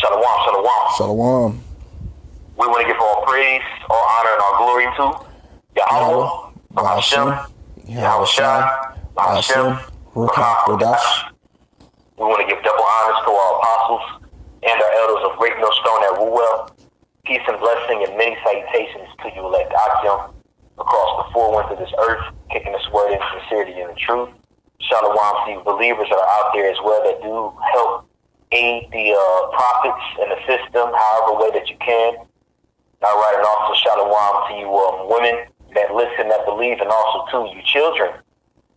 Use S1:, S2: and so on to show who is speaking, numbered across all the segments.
S1: Shalom, shalom.
S2: Shalom.
S1: We want to give all praise, all honor, and all glory to Yahweh, Hashem, Yahweh Shai, Hashem, Ruach Kodash. We want to give double honors to our apostles and our elders of Great Millstone at Ruwell. Peace and blessing and many salutations to you, elect Akim, across the four winds of this earth, kicking this word in sincerity and in truth. Shalom to you believers that are out there as well that do help aid the prophets and assist them however way that you can. All right, and also shalom to you women that listen, that believe, and also to you children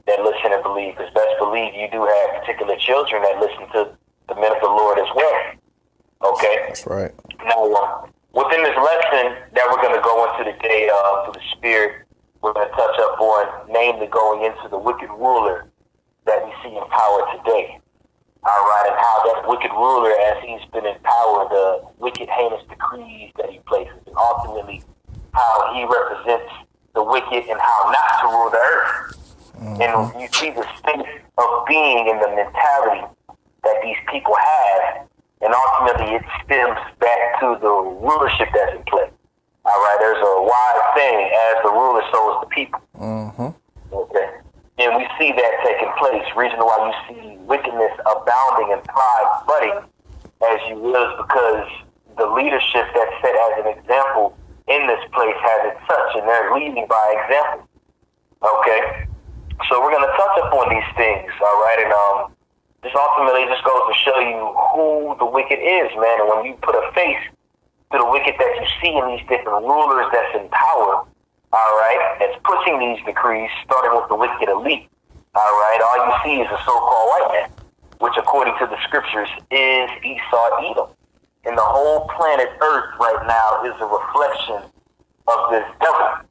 S1: that listen and believe, because best believe you do have particular children that listen to the men of the Lord as well. Okay?
S2: That's right.
S1: Now, within this lesson that we're going to go into today through the Spirit, we're going to touch up on, namely going into the wicked ruler that we see in power today. All right, and how that wicked ruler, as he's been in power, the wicked, heinous decrees that he places, and ultimately how he represents the wicked and how not to rule the earth. Mm-hmm. And you see the state of being and the mentality that these people have, and ultimately it stems back to the rulership that's in play. All right, there's a wise saying, as the ruler, so is the people.
S2: Mm-hmm.
S1: Okay. And we see that taking place. Reason why you see wickedness abounding and pride budding, as you will, is because the leadership that's set as an example in this place has it such, and they're leading by example. Okay? So we're going to touch upon these things, all right? And this ultimately just goes to show you who the wicked is, man. And when you put a face to the wicked that you see in these different rulers that's in power, all right, that's pushing these decrees, starting with the wicked elite. All right, all you see is a so-called white man, which according to the scriptures is Esau Edom. And the whole planet Earth right now is a reflection of this devil.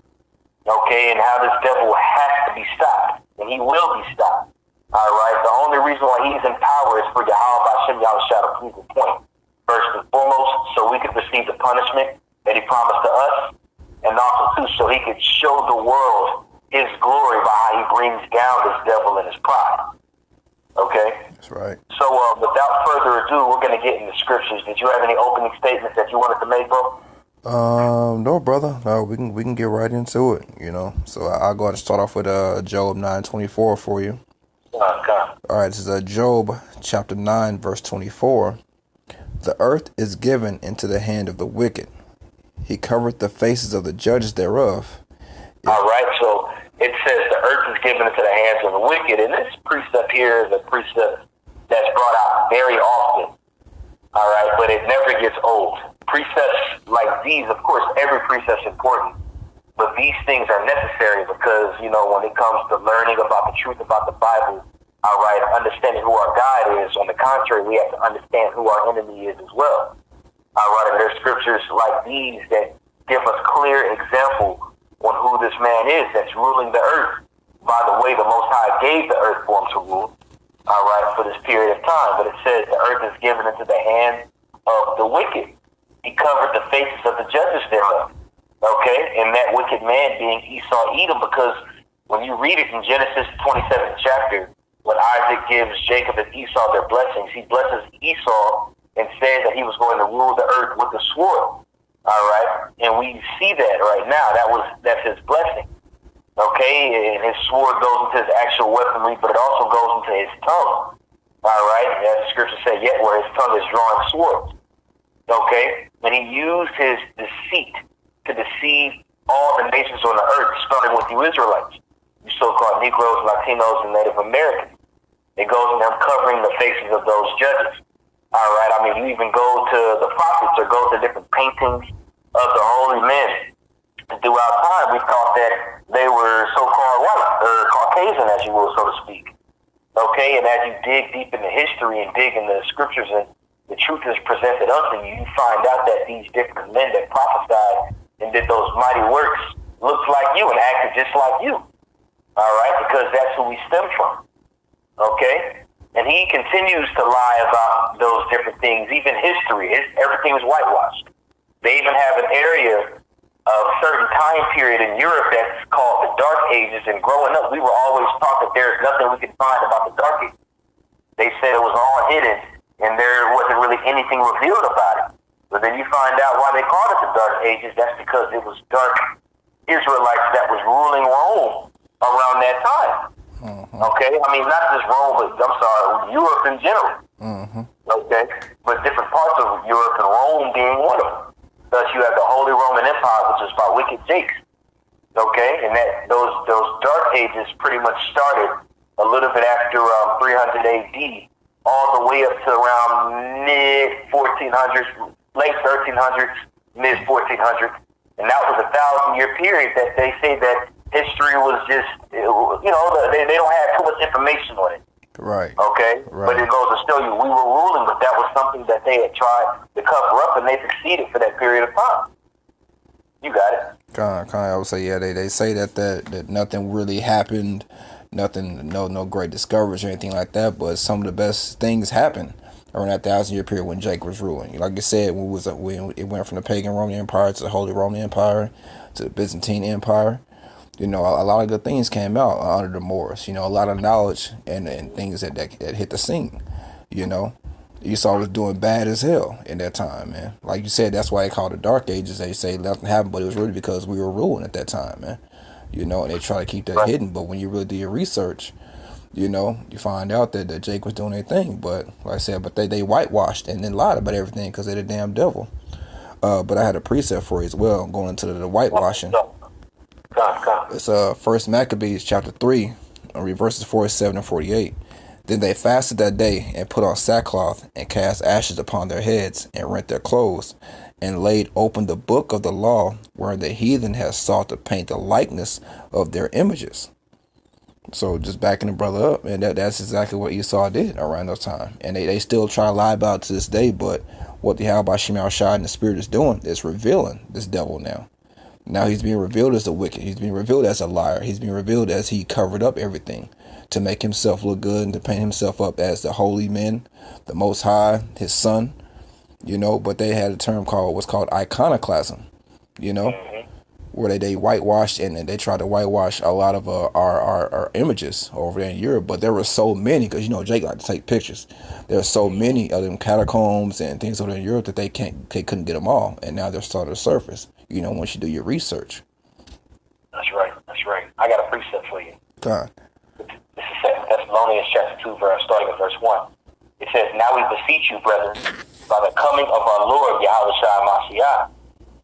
S1: Okay, and how this devil has to be stopped, and he will be stopped. All right, the only reason why he's in power is for Yahweh Hashem Yahweh Shai to prove the point. First and foremost, so we can receive the punishment that he promised to us. And also, too, so he could show the world his glory by how he brings down this devil and his pride. Okay?
S2: That's right.
S1: So, without further ado, we're going to get into scriptures. Did you have any opening statements that you wanted to make, bro?
S2: No, brother. No, we can get right into it, you know. So I'll go ahead and start off with Job 9:24 for you.
S1: Okay.
S2: All right, this is Job chapter 9, verse 24. The earth is given into the hand of the wicked. He covered the faces of the judges thereof.
S1: All right, so it says the earth is given into the hands of the wicked, and this precept here is a precept that's brought out very often. All right, but it never gets old. Precepts like these, of course, every precept's important, but these things are necessary because, you know, when it comes to learning about the truth about the Bible, all right, understanding who our God is, on the contrary, we have to understand who our enemy is as well. All right, and there's scriptures like these that give us clear example on who this man is that's ruling the earth. By the way, the Most High gave the earth for him to rule, all right, for this period of time. But it says the earth is given into the hand of the wicked. He covered the faces of the judges thereof. Okay, and that wicked man being Esau Edom, because when you read it in Genesis 27th chapter, when Isaac gives Jacob and Esau their blessings, he blesses Esau and said that he was going to rule the earth with a sword. All right, and we see that right now. That's his blessing. Okay, and his sword goes into his actual weaponry, but it also goes into his tongue. All right, as the scripture said, yet where his tongue is drawing swords. Okay, and he used his deceit to deceive all the nations on the earth, starting with you Israelites, you so-called Negroes, Latinos, and Native Americans. It goes in them covering the faces of those judges. All right, I mean, you even go to the prophets or go to different paintings of the holy men. Throughout time, we thought that they were so-called white, or Caucasian, as you will, so to speak. Okay, and as you dig deep into history and dig in the scriptures and the truth is presented unto you, you find out that these different men that prophesied and did those mighty works looked like you and acted just like you. All right, because that's who we stem from. Okay? And he continues to lie about those different things, even history. Everything is whitewashed. They even have an area of certain time period in Europe that's called the Dark Ages. And growing up, we were always taught that there's nothing we can find about the Dark Ages. They said it was all hidden and there wasn't really anything revealed about it. But then you find out why they called it the Dark Ages. That's because it was dark Israelites that was ruling Rome around that time. Okay? I mean, not just Rome, but Europe in general. Okay? But different parts of Europe and Rome being one of them. Thus, you have the Holy Roman Empire, which is by wicked Jakes. Okay? And that those Dark Ages pretty much started a little bit after 300 AD, all the way up to around mid-1400s, late 1300s, mid-1400s. And that was a 1,000-year period that they say that history was just, they don't have too much information on it.
S2: Right.
S1: Okay?
S2: Right.
S1: But it goes to show you we were ruling, but that was something that they had tried to cover up, and they succeeded for that period of time. You got it.
S2: I would say, yeah, they say that nothing really happened, nothing, no great discoveries or anything like that, but some of the best things happened around that 1,000-year period when Jake was ruling. Like you said, when it went from the pagan Roman Empire to the Holy Roman Empire to the Byzantine Empire, a lot of good things came out under the Moors. A lot of knowledge and things that hit the scene. Esau was doing bad as hell in that time, man. Like you said, that's why they call it the Dark Ages. They say nothing happened, but it was really because we were ruling at that time, man. And they try to keep that hidden. But when you really do your research, you find out that Jake was doing their thing. But like I said, they whitewashed and then lied about everything because they're the damn devil. But I had a precept for you as well, going into the whitewashing. It's 1 Maccabees chapter 3, verses 47 and 48. Then they fasted that day and put on sackcloth and cast ashes upon their heads and rent their clothes and laid open the book of the law wherein the heathen has sought to paint the likeness of their images. So just backing the brother up, and that's exactly what Esau did around those time. And they still try to lie about it to this day, but what the Yahweh Shemel Shai and the Spirit is doing is revealing this devil now. Now he's being revealed as a wicked. He's being revealed as a liar. He's being revealed as he covered up everything to make himself look good and to paint himself up as the holy men, the Most High, his son, but they had a term what's called iconoclasm, where they whitewashed and they tried to whitewash a lot of our images over there in Europe. But there were so many, because Jake liked to take pictures. There are so many of them catacombs and things over there in Europe that they couldn't get them all, and now they're starting to surface. Once you do your research.
S1: That's right. I got a precept for you.
S2: God.
S1: This is 2 Thessalonians chapter 2, starting at verse 1. It says, "Now we beseech you, brethren, by the coming of our Lord Yahweh Shai Mashiach,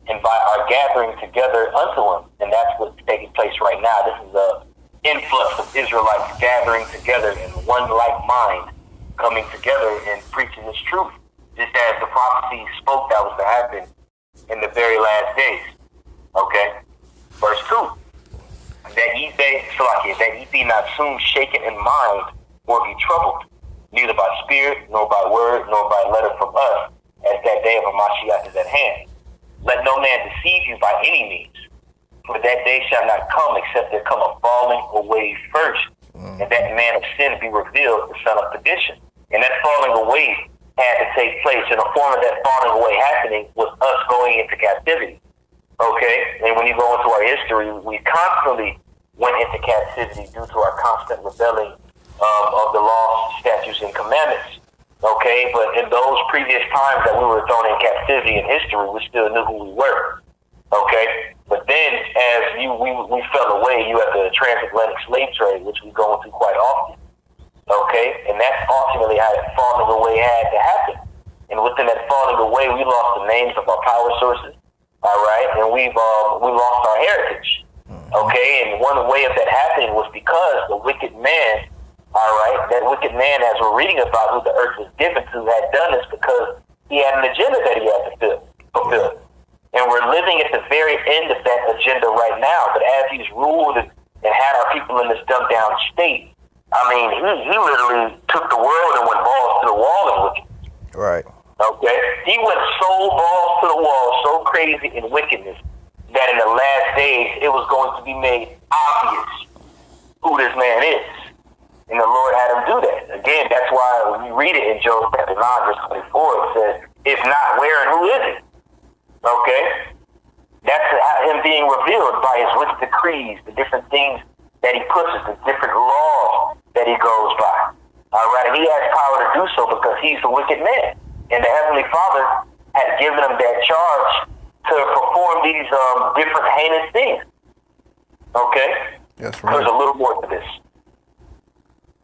S1: and by our gathering together unto him," and that's what's taking place right now. This is an influx of Israelites gathering together in one like mind, coming together and preaching this truth, just as the prophecy spoke that was to happen in the very last days. Okay? Verse 2. That ye be not soon shaken in mind or be troubled, neither by spirit, nor by word, nor by letter from us, as that day of Mashiach is at hand. Let no man deceive you by any means, for that day shall not come except there come a falling away first, and that man of sin be revealed, the son of perdition. And that falling away had to take place, and the form of that falling away happening was us going into captivity. Okay? And when you go into our history, we constantly went into captivity due to our constant rebelling of the laws, statutes, and commandments. Okay? But in those previous times that we were thrown in captivity in history, we still knew who we were. Okay? But then as we fell away, you had the transatlantic slave trade, which we go into quite often. Okay? And that's ultimately how that falling away had to happen. And within that falling away, we lost the names of our power sources. All right? And we lost our heritage. Okay? And one way of that happening was because the wicked man, all right, that wicked man, as we're reading about who the earth was given to, had done this because he had an agenda that he had to fulfill. And we're living at the very end of that agenda right now. But as he's ruled and had our people in this dumbed down state, I mean, he literally took the world and went balls to the wall in wickedness.
S2: Right.
S1: Okay? He went so balls to the wall, so crazy in wickedness, that in the last days, it was going to be made obvious who this man is. And the Lord had him do that. Again, that's why when you read it in Job chapter 9, verse 24, it says, if not, where and who is it? Okay? That's him being revealed by his wicked decrees, the different things that he pushes, the different laws that he goes by. All right, and he has power to do so because he's a wicked man. And the Heavenly Father had given him that charge to perform these different heinous things. Okay?
S2: That's right.
S1: There's a little more to this.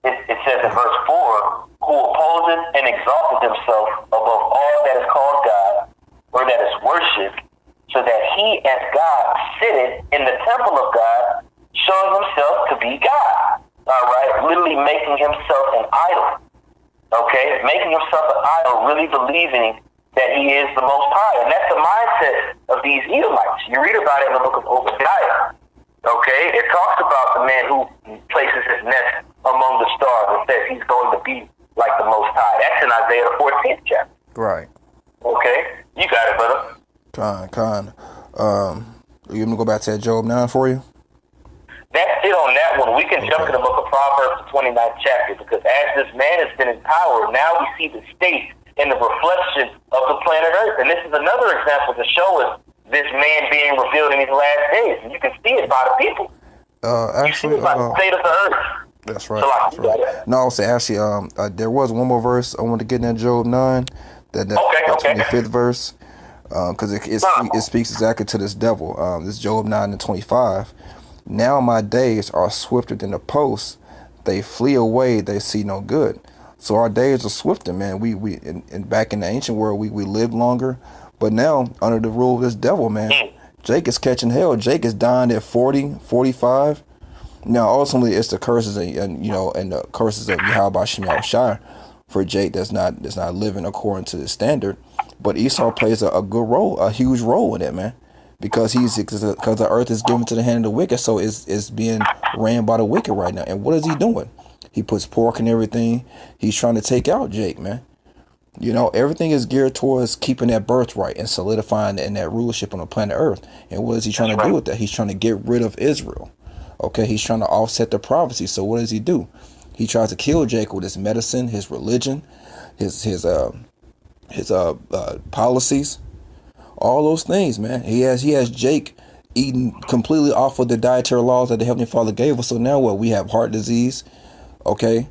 S1: It says in verse 4, who opposes and exalted himself above all that is called God, or that is worshipped, so that he as God sitteth in the temple of God, showing himself to be God. All right? Literally making himself an idol. Okay? Making himself an idol, really believing that he is the Most High. And that's the mindset of these Edomites. You read about it in the book of Obadiah. Okay? It talks about the man who places his nest among the stars and says he's going to be like the Most High. That's in Isaiah the 14th chapter.
S2: Right.
S1: Okay? You got it, brother.
S2: Con. You want me to go back to that Job 9 for you?
S1: That's it on that one. We can jump to the book of Proverbs, the 29th chapter, because as this man has been in power, now we see the state and the reflection of the planet Earth. And this is another example to show us this man being revealed in these last days. And you can see it by the people.
S2: Actually,
S1: you see it by the state of the earth.
S2: That's right. That's right. No, I'll say actually, there was one more verse I wanted to get in that Job 9, that 25th verse, because it speaks exactly to this devil. This Job 9 and 25. Now my days are swifter than the post; they flee away, they see no good. So our days are swifter, man. We back in the ancient world, we lived longer, but now under the rule of this devil, man, Jake is catching hell. Jake is dying at 40, 45. Now ultimately it's the curses and the curses of Yahweh Shem Shai for Jake that's not living according to the standard. But Esau plays a good role, a huge role in it, man. Because the earth is given to the hand of the wicked, so it's being ran by the wicked right now. And what is he doing? He puts pork in everything. He's trying to take out Jake, man. Everything is geared towards keeping that birthright and solidifying and that rulership on the planet Earth. And what is he trying to do with that? He's trying to get rid of Israel. Okay, he's trying to offset the prophecy. So what does he do? He tries to kill Jake with his medicine, his religion, his policies. All those things, man. He has Jake eating completely off of the dietary laws that the Heavenly Father gave us. So now what? We have heart disease, okay,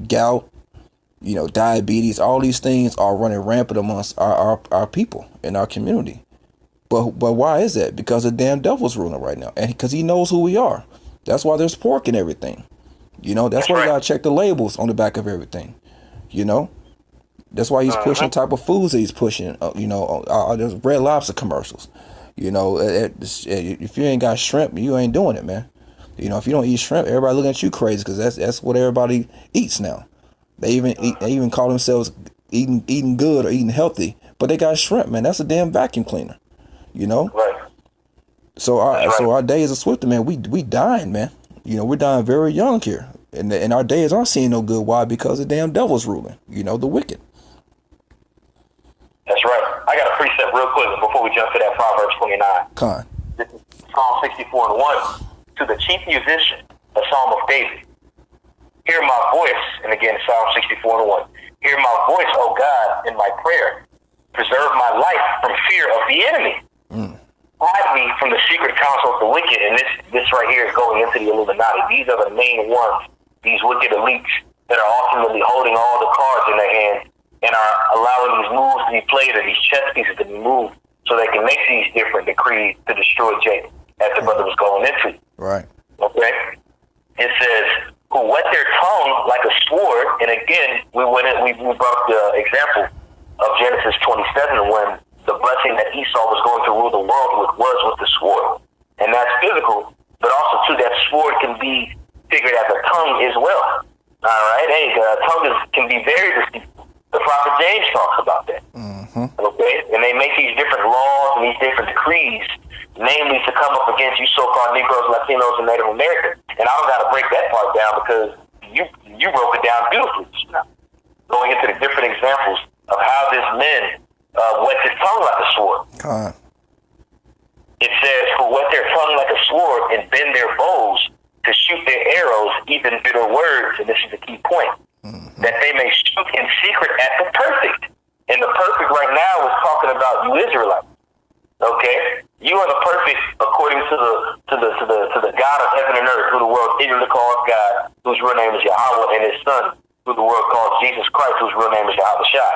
S2: gout, diabetes. All these things are running rampant amongst our people in our community. But why is that? Because the damn devil's ruling right now, and because he knows who we are. That's why there's pork in everything. That's why you gotta check the labels on the back of everything. That's why he's pushing the type of foods that he's pushing. There's Red Lobster commercials. If you ain't got shrimp, you ain't doing it, man. If you don't eat shrimp, everybody looking at you crazy because that's what everybody eats now. They even call themselves eating good or eating healthy, but they got shrimp, man. That's a damn vacuum cleaner.
S1: Right.
S2: So our days are swifter, man. We dying, man. We're dying very young here, and our days aren't seeing no good. Why? Because the damn devil's ruling. The wicked.
S1: That's right. I got a precept real quick before we jump to that Proverbs 29.
S2: Con.
S1: This is Psalm 64 and 1. To the chief musician, a psalm of David. Hear my voice, and again, Psalm 64 and 1. Hear my voice, O God, in my prayer. Preserve my life from fear of the enemy. Hide me from the secret counsel of the wicked. And this right here is going into the Illuminati. These are the main ones, these wicked elites that are ultimately holding all the cards in their hand and are allowing these moves to be played or these chess pieces to be moved so they can make these different decrees to destroy Jake, as the brother was going into.
S2: Right.
S1: Okay? It says, who whet their tongue like a sword. And again, we brought the example of Genesis 27 when the blessing that Esau was going to rule the world with was with the sword. And that's physical, but also too, that sword can be figured as a tongue as well. All right? Hey, tongue can be very deceitful. The prophet James talks about that. Okay? And they make these different laws and these different decrees, namely to come up against you so-called Negroes, Latinos, and Native Americans. And I don't got to break that part down because you broke it down beautifully just now. Going into the different examples of how this man wet his tongue like a sword. It says, who wet their tongue like a sword and bend their bows to shoot their arrows, even bitter words, and this is the key point, that they may shoot in secret at the perfect. And the perfect right now is talking about you Israelites. Okay? You are the perfect according to the God of heaven and earth, who the world ignorantly calls God, whose real name is Yahweh, and his son, who the world calls Jesus Christ, whose real name is Yahweh Shai.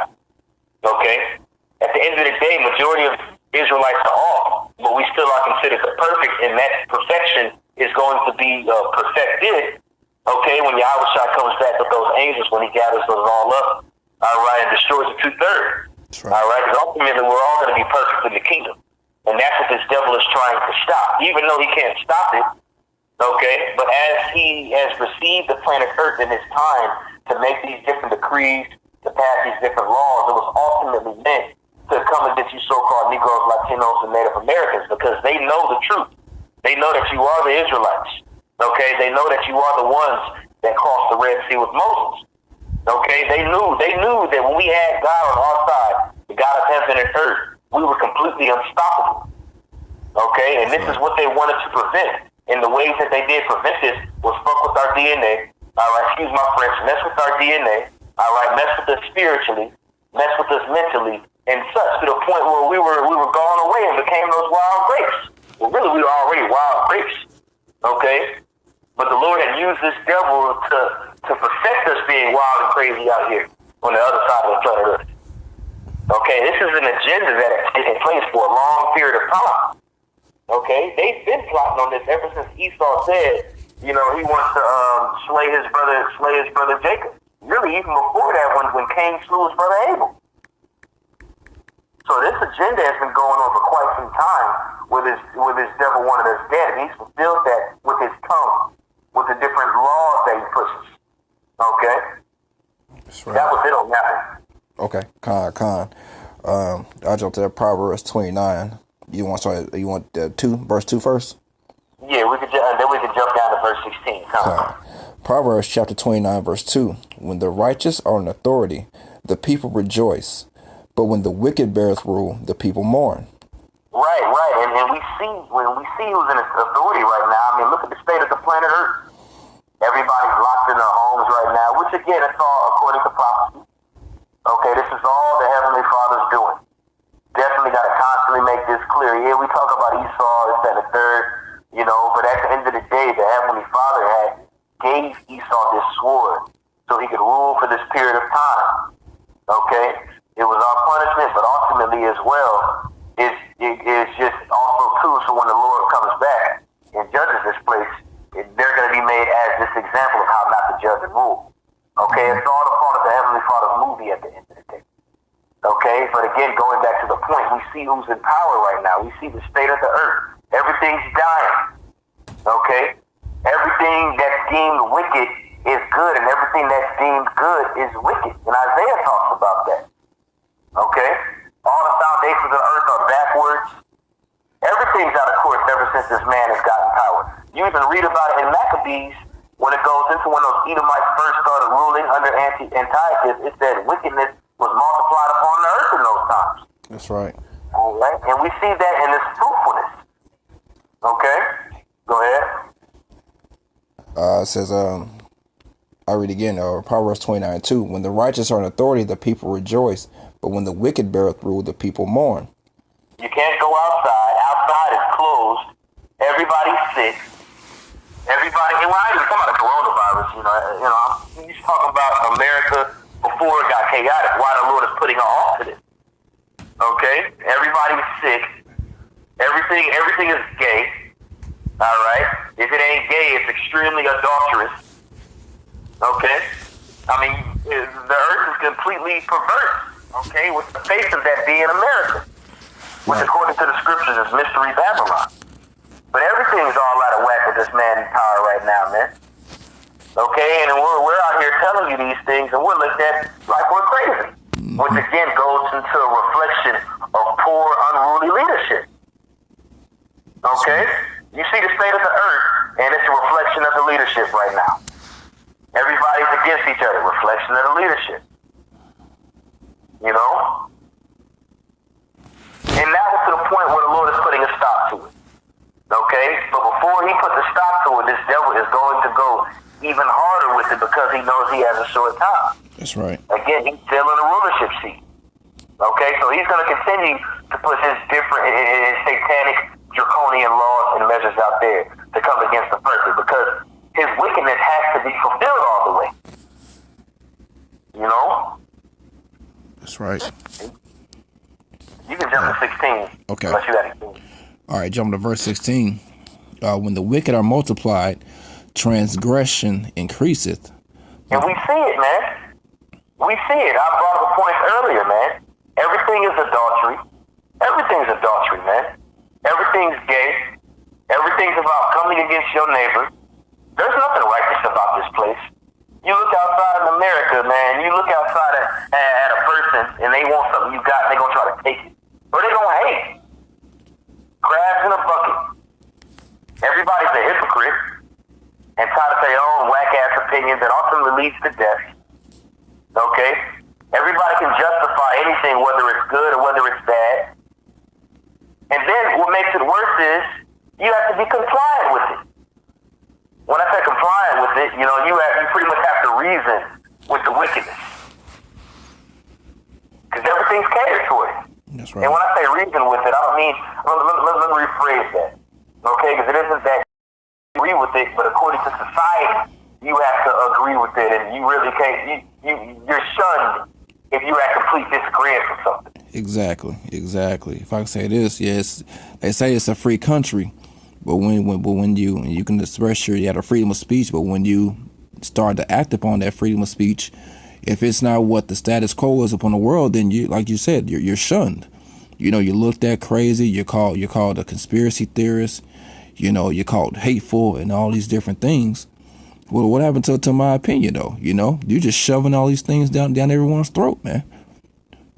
S1: Okay? At the end of the day, majority of Israelites are off, but we still are considered the perfect, and that perfection is going to be perfected, okay, when Yahweh Shai comes back with those angels, when he gathers those all up, all right, and destroys the 2/3. Right. All right, because ultimately we're all going to be perfect in the kingdom. And that's what this devil is trying to stop, even though he can't stop it, okay? But as he has received the planet Earth in his time to make these different decrees, to pass these different laws, it was ultimately meant to come against you so-called Negroes, Latinos, and Native Americans, because they know the truth. They know that you are the Israelites, okay? They know that you are the ones that crossed the Red Sea with Moses. Okay, they knew that when we had God on our side, the God of heaven and earth, we were completely unstoppable. Okay, and this is what they wanted to prevent. And the ways that they did prevent this was fuck with our DNA. All right, excuse my French, mess with our DNA. All right, mess with us spiritually, mess with us mentally, and such to the point where we were gone away and became those wild grapes. Well, really, we were already wild grapes. Okay, but the Lord had used this devil to perfect us being wild and crazy out here on the other side of the planet Earth. Okay, this is an agenda that has taken place for a long period of time. Okay, they've been plotting on this ever since Esau said, he wants to slay his brother Jacob. Really, even before that, when Cain slew his brother Abel. So this agenda has been going on for quite some time, where this devil wanted us dead, and he's fulfilled that with his tongue, with the different laws that he pushes. Okay? That's right. That was it on that.
S2: Okay, Con. I'll jump to that Proverbs 29. You want verse 2 first?
S1: Yeah, then we could jump down to verse 16.
S2: Proverbs chapter 29, verse 2. When the righteous are in authority, the people rejoice. But when the wicked beareth rule, the people mourn.
S1: Right. And we see who's in authority right now. I mean, look at the state of the planet Earth. Everybody's locked in their homes right now, which again, it's all according to prophecy. Okay, this is all the Heavenly Father's doing. Definitely got to constantly make this clear. Yeah, we talk about Esau, this, that, and the third, but at the end of the day, the Heavenly Father gave Esau this sword so he could rule for this period of time. Okay? It was our punishment, but ultimately as well, it's just also too, so when the Lord comes back and judges this place, they're going to be made as this example of how not to judge and rule. Okay, it's all the fault of the Heavenly Father's movie at the end of the day. Okay, but again, going back to the point, we see who's in power right now. We see the state of the earth. Everything's dying. Okay, everything that's deemed wicked is good, and everything that's deemed good is wicked. And Isaiah talks about that. Okay, all the foundations of the earth are backwards. Everything's out of course ever since this man has gotten power. You even read about it in Maccabees when it goes into when those Edomites first started ruling under Antiochus. It said wickedness was multiplied upon the earth in those times.
S2: That's right.
S1: All right, and we see that in this fruitfulness. Okay, go ahead.
S2: It says, I read again, Proverbs 29:2. When the righteous are in authority, the people rejoice, but when the wicked beareth rule, the people mourn.
S1: You can't go outside. Outside is closed. Everybody's sick. Everybody, and when I even come about the coronavirus, he's talking about America before it got chaotic. Why the Lord is putting an halt to this? Okay, everybody's sick. Everything is gay. All right. If it ain't gay, it's extremely adulterous. Okay. I mean, the earth is completely perverse. Okay, with the face of that being America, which according to the scriptures is mystery Babylon. But everything's all out of whack with this man in power right now, man. Okay, and we're out here telling you these things, and we're looked at like we're crazy. Which again goes into a reflection of poor, unruly leadership. Okay? You see the state of the earth, and it's a reflection of the leadership right now. Everybody's against each other, reflection of the leadership. And that was to the point where the Lord is putting a stop to it. Okay? But before he puts a stop to it, this devil is going to go even harder with it because he knows he has a short time.
S2: That's right.
S1: Again, he's still in the rulership seat. Okay? So he's going to continue to put his different, his satanic, draconian laws and measures out there to come against the perfect because his wickedness has to be fulfilled all the way. You know?
S2: That's right.
S1: You can jump to 16.
S2: Okay.
S1: Unless you got 18.
S2: All right, jump to verse 16. When the wicked are multiplied, transgression increaseth.
S1: And we see it, man. We see it. I brought up a point earlier, man. Everything is adultery. Everything's adultery, man. Everything's gay. Everything's about coming against your neighbor. There's nothing righteous about this place. You look outside in America, man. You look outside at a person and they want something you got and they're going to try to take it. Or they're going to hate. Crabs in a bucket. Everybody's a hypocrite and try to say their own whack-ass opinions that ultimately leads to death. Okay? Everybody can justify anything, whether it's good or whether it's bad. And then what makes it worse is you have to be compliant with it. When I say compliant with it, you pretty much have to reason with the wickedness. Because everything's catered to it.
S2: That's right.
S1: And when I say reason with it, I don't mean, let me rephrase that. Okay? Because it isn't that you agree with it, but according to society, you have to agree with it, and you really can't, you're shunned if you're at complete disagreement with something.
S2: Exactly. If I can say this, yes, they say it's a free country, but when you can express you have a freedom of speech, but when you start to act upon that freedom of speech, if it's not what the status quo is upon the world, then you, like you said, you're shunned. You're looked at crazy. You're called a conspiracy theorist. You're called hateful and all these different things. Well, what happened to my opinion, though? You're just shoving all these things down everyone's throat, man.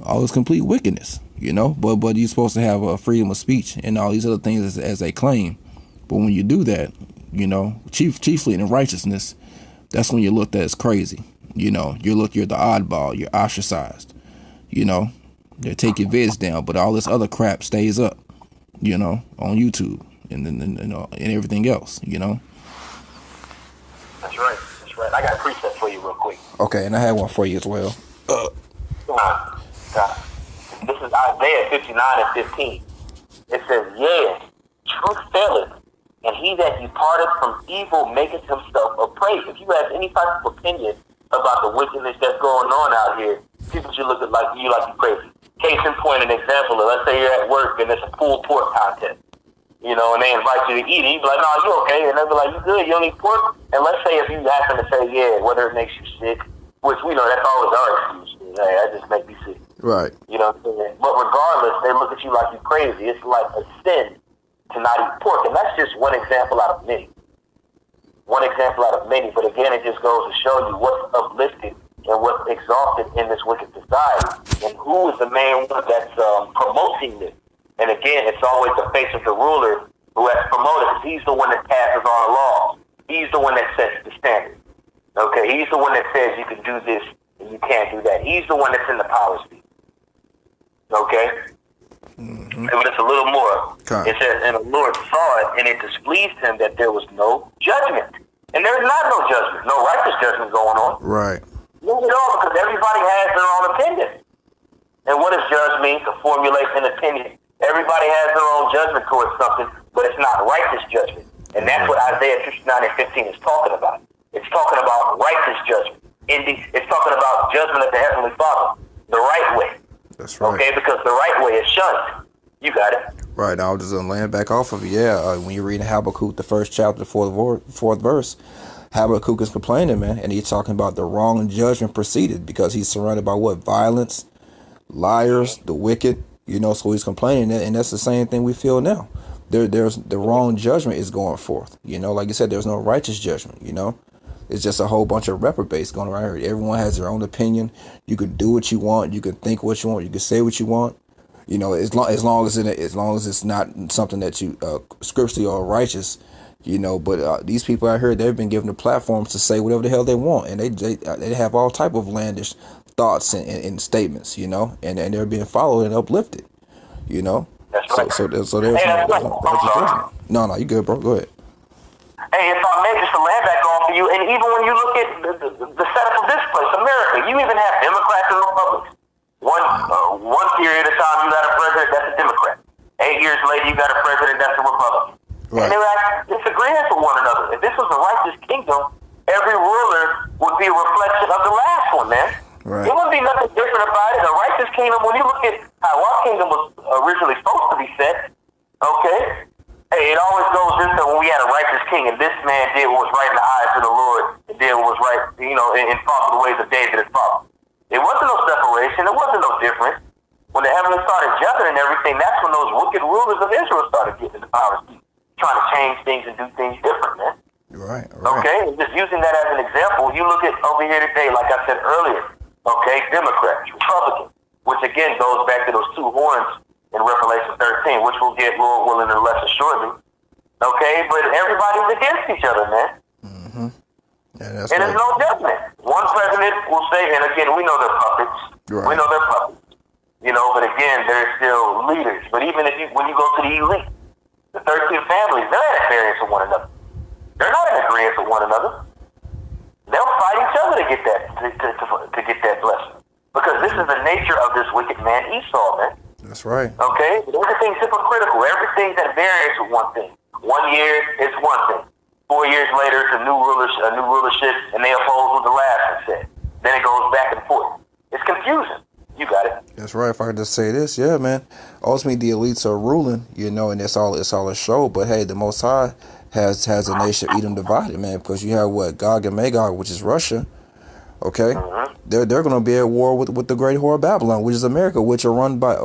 S2: All this complete wickedness, But you're supposed to have a freedom of speech and all these other things as they claim. But when you do that, chiefly in righteousness, that's when you're looked at as crazy. You're the oddball. You're ostracized. They take your vids down, but all this other crap stays up, on YouTube and everything else,
S1: That's right. I got a precept for you real quick.
S2: Okay, and I had one for you as well.
S1: This is Isaiah 59 and 15. It says, "Yea, truth faileth, and he that departeth from evil maketh himself a prey." If you have any type of opinion about the wickedness that's going on out here, people should look at you crazy. Case in point, an example of, let's say you're at work and it's a pulled pork contest. And they invite you to eat it. You be like, "No, you okay?" And they'll be like, "You good? You don't eat pork?" And let's say if you happen to say, "Yeah," whether it makes you sick, which we know that's always our excuse. Hey, that just makes me sick.
S2: Right.
S1: You know what I'm saying? But regardless, they look at you like you're crazy. It's like a sin to not eat pork. And that's just one example out of many. But again, it just goes to show you what's uplifted and what's exalted in this wicked society. And who is the main one that's promoting this. And again, it's always the face of the ruler who has promoted it. He's the one that passes on the law. He's the one that sets the standard. Okay, he's the one that says you can do this and you can't do that. He's the one that's in the power seat. Okay? Mm-hmm. But it's a little more. Okay. It says, "And the Lord saw it, and it displeased him that there was no judgment." And there's not no judgment, no righteous judgment going on.
S2: Right.
S1: Not at all, because everybody has their own opinion. And what does judge mean? To formulate an opinion. Everybody has their own judgment towards something, but it's not righteous judgment. And that's what Isaiah 59 and 15 is talking about. It's talking about righteous judgment. It's talking about judgment of the Heavenly Father, the right way.
S2: That's right.
S1: Okay, because the right way is shunned. You got it.
S2: Right. I was just going to land back off of it. Yeah, when you read Habakkuk, the first chapter, the fourth verse, Habakkuk is complaining, man, and he's talking about the wrong judgment proceeded because he's surrounded by what? Violence, liars, the wicked. So he's complaining, and that's the same thing we feel now. There's the wrong judgment is going forth. Like you said, there's no righteous judgment. It's just a whole bunch of reprobates going around here. Everyone has their own opinion. You can do what you want. You can think what you want. You can say what you want. As long as it's not something that you scripturally or righteous. But these people out here, they've been given the platforms to say whatever the hell they want, and they have all type of outlandish thoughts and statements, and they're being followed and uplifted,
S1: That's right.
S2: So there's no judgment. No, you good, bro. Go ahead.
S1: Hey, if I may, just to land back on for you, and even when you look at the setup of this place, America, you even have Democrats and Republicans. One period of time, you got a president that's a Democrat. 8 years later, you got a president that's a Republican. Right. And they were actually disagreeing with one another. If this was a righteous kingdom, every ruler would be a reflection of the last one, man.
S2: Right.
S1: There wouldn't be nothing different about it. A righteous kingdom, when you look at how our kingdom was originally supposed to be set, okay, hey, it always goes this way when we had a righteous king and this man did what was right in the eyes of the Lord and did what was right, and followed the ways of David and followed. It wasn't no separation. It wasn't no difference. When the heavens started jumping and everything, that's when those wicked rulers of Israel started getting into power, trying to change things and do things different, man.
S2: Right.
S1: Okay, and just using that as an example, you look at over here today, like I said earlier, okay, Democrats, Republicans, which again goes back to those two horns in Revelation 13, which we'll get, Lord willing, in a lesson shortly. Okay, but everybody's against each other, man.
S2: Mm-hmm. Yeah, that's
S1: and
S2: right.
S1: there's no judgment. One president will say, and again, we know they're puppets.
S2: Right.
S1: We know they're puppets. But again, they're still leaders. But even when you go to the elite, the 13 families, they're at variance with one another. They're not in agreement with one another. They'll fight each other to get that to get that blessing. Because this is the nature of this wicked man Esau, man.
S2: That's right.
S1: Okay? Everything's hypocritical. Everything's at variance with one thing. 1 year, it's one thing. 4 years later, it's a new rulership, and they oppose what the last one said. Then it goes back and forth. It's confusing. You got it.
S2: That's right. If I could just say this, yeah, man. Ultimately, the elites are ruling, and it's all a show. But hey, the Most High has a nation Edom divided, man, because you have what Gog and Magog, which is Russia. Okay, they're going to be at war with the great whore of Babylon, which is America, which are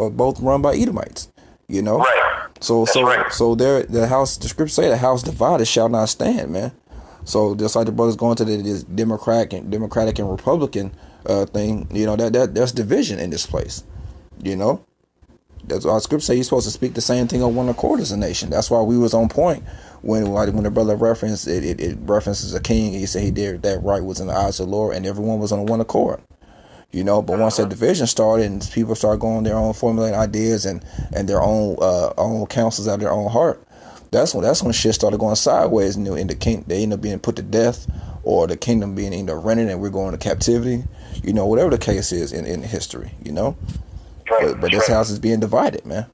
S2: both run by Edomites.
S1: Right.
S2: So
S1: right.
S2: the house. The scriptures say the house divided shall not stand, man. So just like the brothers going to this Democratic and Republican thing, that's division in this place. That's why scripture say you're supposed to speak the same thing on one accord as a nation. That's why we was on point when the brother referenced it references a king. He said he did that right was in the eyes of the Lord, and everyone was on one accord. But once that division started and people started going their own formulating ideas and their own counsels out of their own heart, that's when shit started going sideways. In the king, they end up being put to death, or the kingdom being either rented and we're going to captivity. Whatever the case is in history. But this house is being divided, man.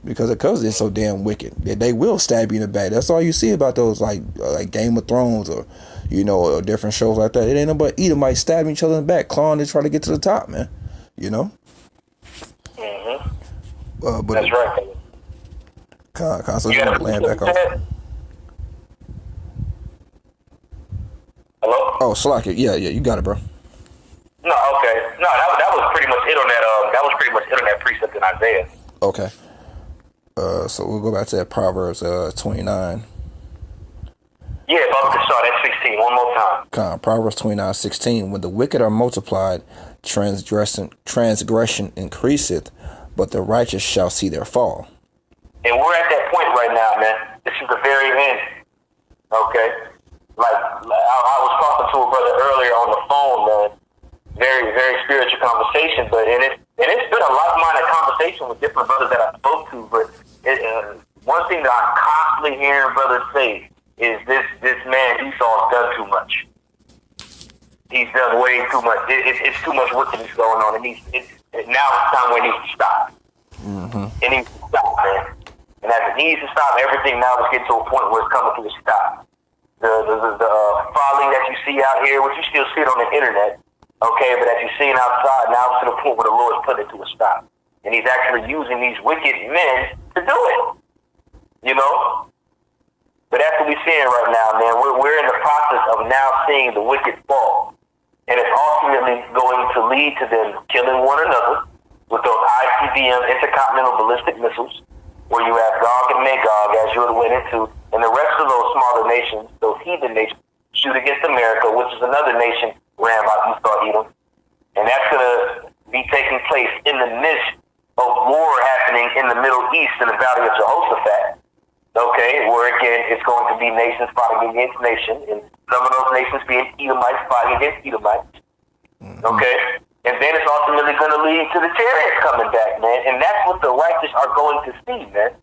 S2: Because it's so damn wicked. They will stab you in the back. That's all you see about those like Game of Thrones or or different shows like that. It ain't nobody Edomites stabbing each other in the back, clawing to try to get to the top, man.
S1: Mm-hmm.
S2: But
S1: that's right.
S2: So you land back off.
S1: Hello?
S2: Oh, Slacker. Yeah, you got it, bro.
S1: No, okay. No, that was pretty much it on that. That was pretty much it on that precept in Isaiah.
S2: Okay. So we'll go back to that Proverbs 29.
S1: Yeah, Baba can start at 16 one more time.
S2: Proverbs 29:16. When the wicked are multiplied, transgression increaseth, but the righteous shall see their fall.
S1: And we're at that point right now, man. This is the very end. Okay? Like I was talking to a brother earlier on the phone, man. Very, very spiritual conversation, but it's been a like-minded conversation with different brothers that I spoke to. But one thing that I'm constantly hearing brothers say is this man Esau's done too much. He's done way too much. It's too much wickedness going on, and now it's time where he needs to stop.
S2: Mm-hmm.
S1: It needs to stop, man. And as it needs to stop, everything now is getting to a point where it's coming to a stop. The folly that you see out here, which you still see it on the internet. Okay, but as you're seeing outside, now it's to the point where the Lord's putting it to a stop. And he's actually using these wicked men to do it. But that's what we're seeing right now, man. We're in the process of now seeing the wicked fall. And it's ultimately going to lead to them killing one another with those ICBM, intercontinental ballistic missiles, where you have Gog and Magog, as you had went into, and the rest of those smaller nations, those heathen nations, shoot against America, which is another nation ran by Esau Edom. And that's going to be taking place in the midst of war happening in the Middle East in the Valley of Jehoshaphat. Okay, where again, it's going to be nations fighting against nations, and some of those nations being Edomites fighting against Edomites. Okay, and then it's ultimately going to lead to the chariots coming back, man. And that's what the righteous are going to see, man.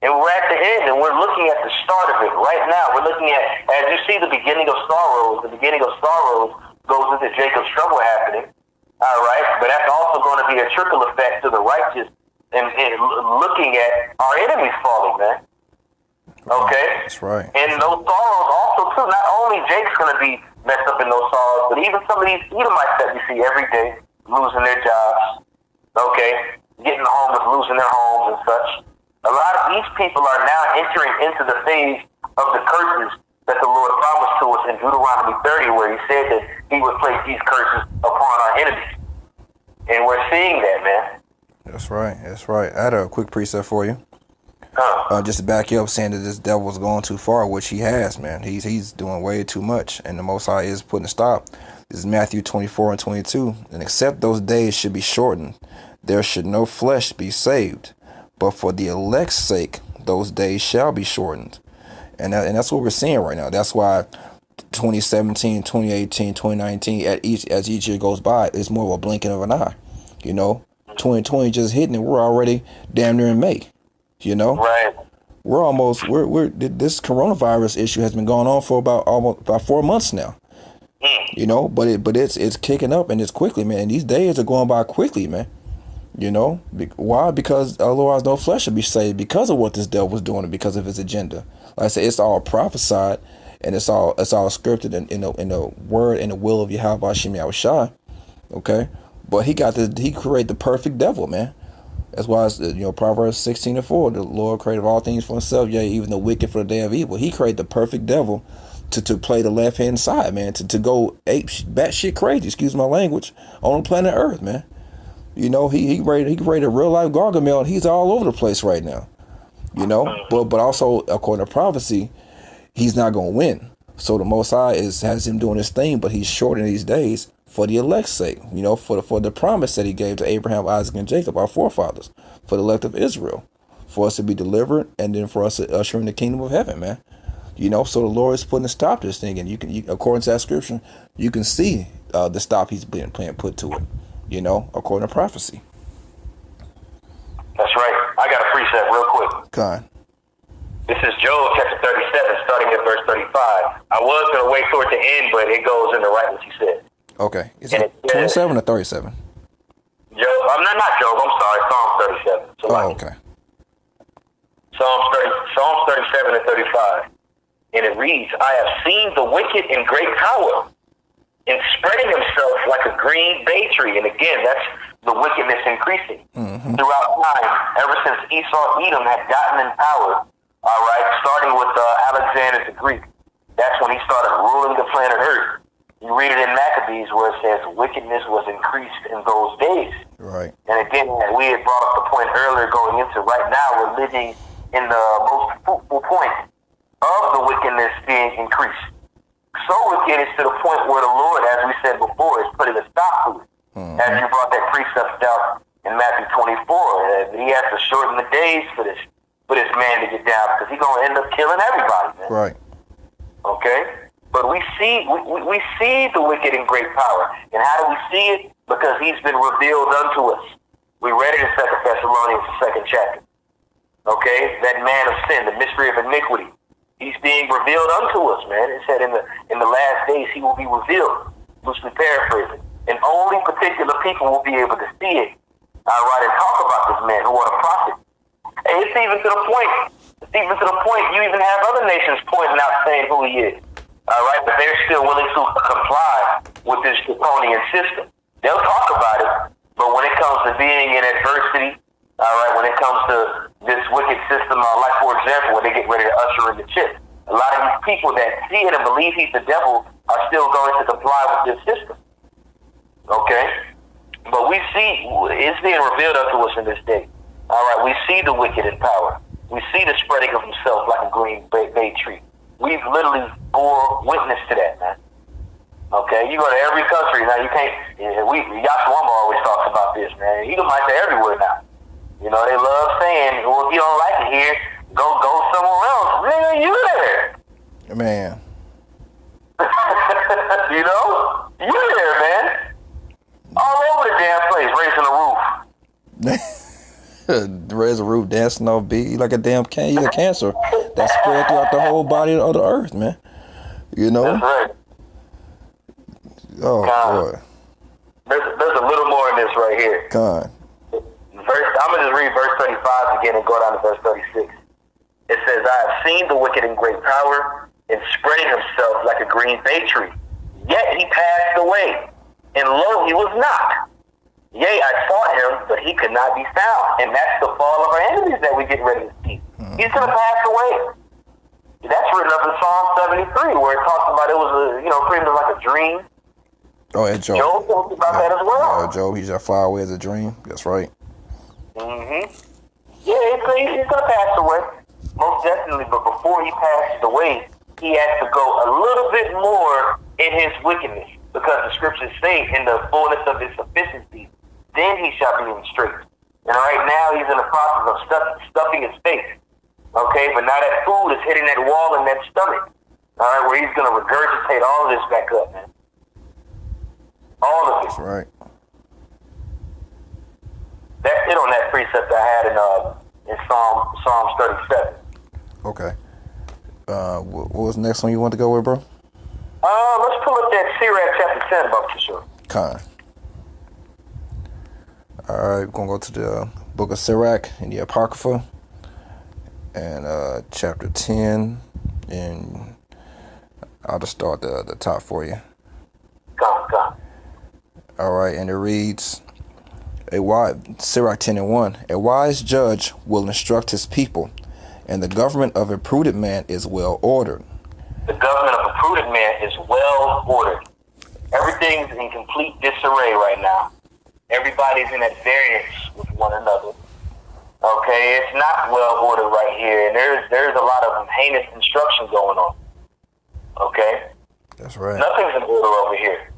S1: And we're at the end, and we're looking at the start of it right now. We're looking at, as you see the beginning of sorrows, the beginning of sorrows goes into Jacob's trouble happening. All right, but that's also going to be a trickle effect to the righteous and looking at our enemies falling, man. Okay?
S2: That's right.
S1: And those sorrows also, too, not only Jake's going to be messed up in those sorrows, but even some of these Edomites that we see every day losing their jobs, okay, getting homeless, losing their homes and such. A lot of these people are now entering into the phase of the curses that the Lord promised to us in Deuteronomy 30, where he said that he would place these curses upon our enemies. And we're seeing that, man.
S2: That's right. That's right. I had a quick precept for you. Just to back you up, saying that this devil's going too far, which he has, man. He's doing way too much, and the Most High is putting a stop. This is Matthew 24 and 22. And except those days should be shortened, there should no flesh be saved. But for the elect's sake, those days shall be shortened. And that's what we're seeing right now. That's why 2017, 2018, 2019, as each year goes by, it's more of a blinking of an eye. 2020 just hitting it. We're already damn near in May.
S1: Right.
S2: We're this coronavirus issue has been going on for about 4 months now. But it's kicking up, and it's quickly, man. And these days are going by quickly, man. Why? Because otherwise no flesh should be saved because of what this devil was doing and because of his agenda. Like I said, it's all prophesied and it's all scripted in the word and the will of Yahweh Hashem Yahushua. Okay, but he created the perfect devil, man. That's why it's, Proverbs 16:4, the Lord created all things for himself, yea, even the wicked for the day of evil. He created the perfect devil to play the left hand side, man, to go batshit crazy, excuse my language, on the planet Earth, man. He created a real life Gargamel, and he's all over the place right now. But also according to prophecy, he's not gonna win. So the Most High has him doing his thing, but he's shortening these days for the elect's sake, for the promise that he gave to Abraham, Isaac, and Jacob, our forefathers, for the elect of Israel, for us to be delivered, and then for us to usher in the kingdom of heaven, man. So the Lord is putting a stop to this thing, and you according to that scripture, you can see the stop he's being put to it, according to prophecy.
S1: That's right. I got a precept real quick.
S2: Go on.
S1: This is Job chapter 37, starting at verse 35. I was going to wait toward the end, but it goes into right what you said.
S2: Okay. Is it 27 or 37?
S1: Job, I'm not Job, I'm sorry, Psalm 37. So
S2: okay.
S1: Psalms 37 and 35. And it reads, I have seen the wicked in great power, in spreading himself like a green bay tree. And again, that's the wickedness increasing. Mm-hmm. Throughout time, ever since Esau Edom had gotten in power, all right, starting with Alexander the Greek, that's when he started ruling the planet Earth. You read it in Maccabees where it says wickedness was increased in those days.
S2: Right.
S1: And again, we had brought up the point earlier going into right now, we're living in the most fruitful point of the wickedness being increased. So wicked is to the point where the Lord, as we said before, is putting a stop to it. Mm-hmm. As you brought that precept down in Matthew 24, he has to shorten the days for this man to get down because he's going to end up killing everybody, man.
S2: Right.
S1: Okay? But we see the wicked in great power. And how do we see it? Because he's been revealed unto us. We read it in 2 Thessalonians, the 2nd chapter. Okay? That man of sin, the mystery of iniquity. He's being revealed unto us, man. It said in the last days he will be revealed. Loosely paraphrasing. And only particular people will be able to see it. All right, and talk about this man who are a prophet. And it's even to the point you even have other nations pointing out saying who he is. All right, but they're still willing to comply with this draconian system. They'll talk about it, but when it comes to being in adversity, all right, when it comes to this wicked system, like for example, when they get ready to usher in the chip, a lot of these people that see it and believe he's the devil are still going to comply with this system. Okay? But we see it's being revealed unto us in this day. All right, we see the wicked in power. We see the spreading of himself like a green bay tree. We've literally bore witness to that, man. Okay, you go to every country now. You can't. Yashwama always talks about this, man. Edomites are everywhere now. They love saying, "Well, if you don't like it here, go somewhere else." Nigga, you there?
S2: Man.
S1: You there, man? All over the damn place, raising the roof.
S2: Raise the roof, dancing off beat like a damn cancer that spread throughout the whole body of the earth, man.
S1: That's right.
S2: Oh, boy.
S1: There's a little more in this right here.
S2: God.
S1: I'm going to just read verse 35 again and go down to verse 36. It says, I have seen the wicked in great power and spreading himself like a green bay tree. Yet he passed away, and lo, he was not. Yea, I sought him, but he could not be found. And that's the fall of our enemies that we get ready to see. He's going to pass away. That's written up in Psalm 73, where it talks about it was pretty much like a dream.
S2: Oh, yeah, Job.
S1: Job talks about that as well.
S2: Job, he shall fly away as a dream. That's right.
S1: Mm-hmm. Yeah, he's going to pass away, most definitely. But before he passes away, he has to go a little bit more in his wickedness, because the scriptures say, in the fullness of his sufficiency, then he shall be in straight. And right now, he's in the process of stuffing his face. Okay, but now that food is hitting that wall in that stomach. All right, where he's going to regurgitate all of this back up, man. All of it.
S2: That's right.
S1: That's it on that precept I had in Psalms 37.
S2: Okay. What was the next one you want to go with, bro?
S1: Let's pull up that Sirach chapter 10, Buck, for sure.
S2: Kind. All right, we're going to go to the book of Sirach in the Apocrypha, and chapter 10, and I'll just start the top for you.
S1: Come.
S2: All right, and it reads, Sirach 10 and 1, a wise judge will instruct his people, and the government of a prudent man is well ordered.
S1: The government of a prudent man is well ordered. Everything's in complete disarray right now. Everybody's in at variance with one another. Okay, it's not well ordered right here, and there's a lot of heinous instruction going on. Okay?
S2: That's right.
S1: Nothing's in order over here.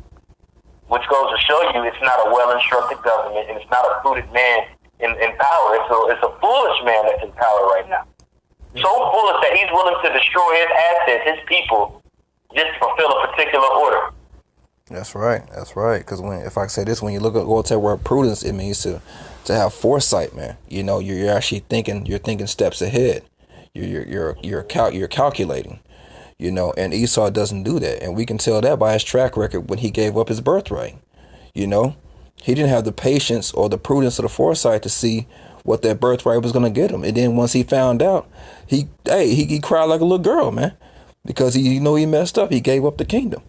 S1: Which goes to show you it's not a well-instructed government, and it's not a prudent man in power. It's a foolish man that's in power right now. So foolish that he's willing to destroy his assets, his people, just to fulfill a particular order.
S2: That's right. Because if I say this, when you look at the word prudence, it means to have foresight, man. You know, you're actually thinking. You're thinking steps ahead. You're calculating. You know, and Esau doesn't do that, and we can tell that by his track record when he gave up his birthright. You know, he didn't have the patience or the prudence or the foresight to see what that birthright was going to get him. And then once he found out, he cried like a little girl, man, because he messed up. He gave up the kingdom,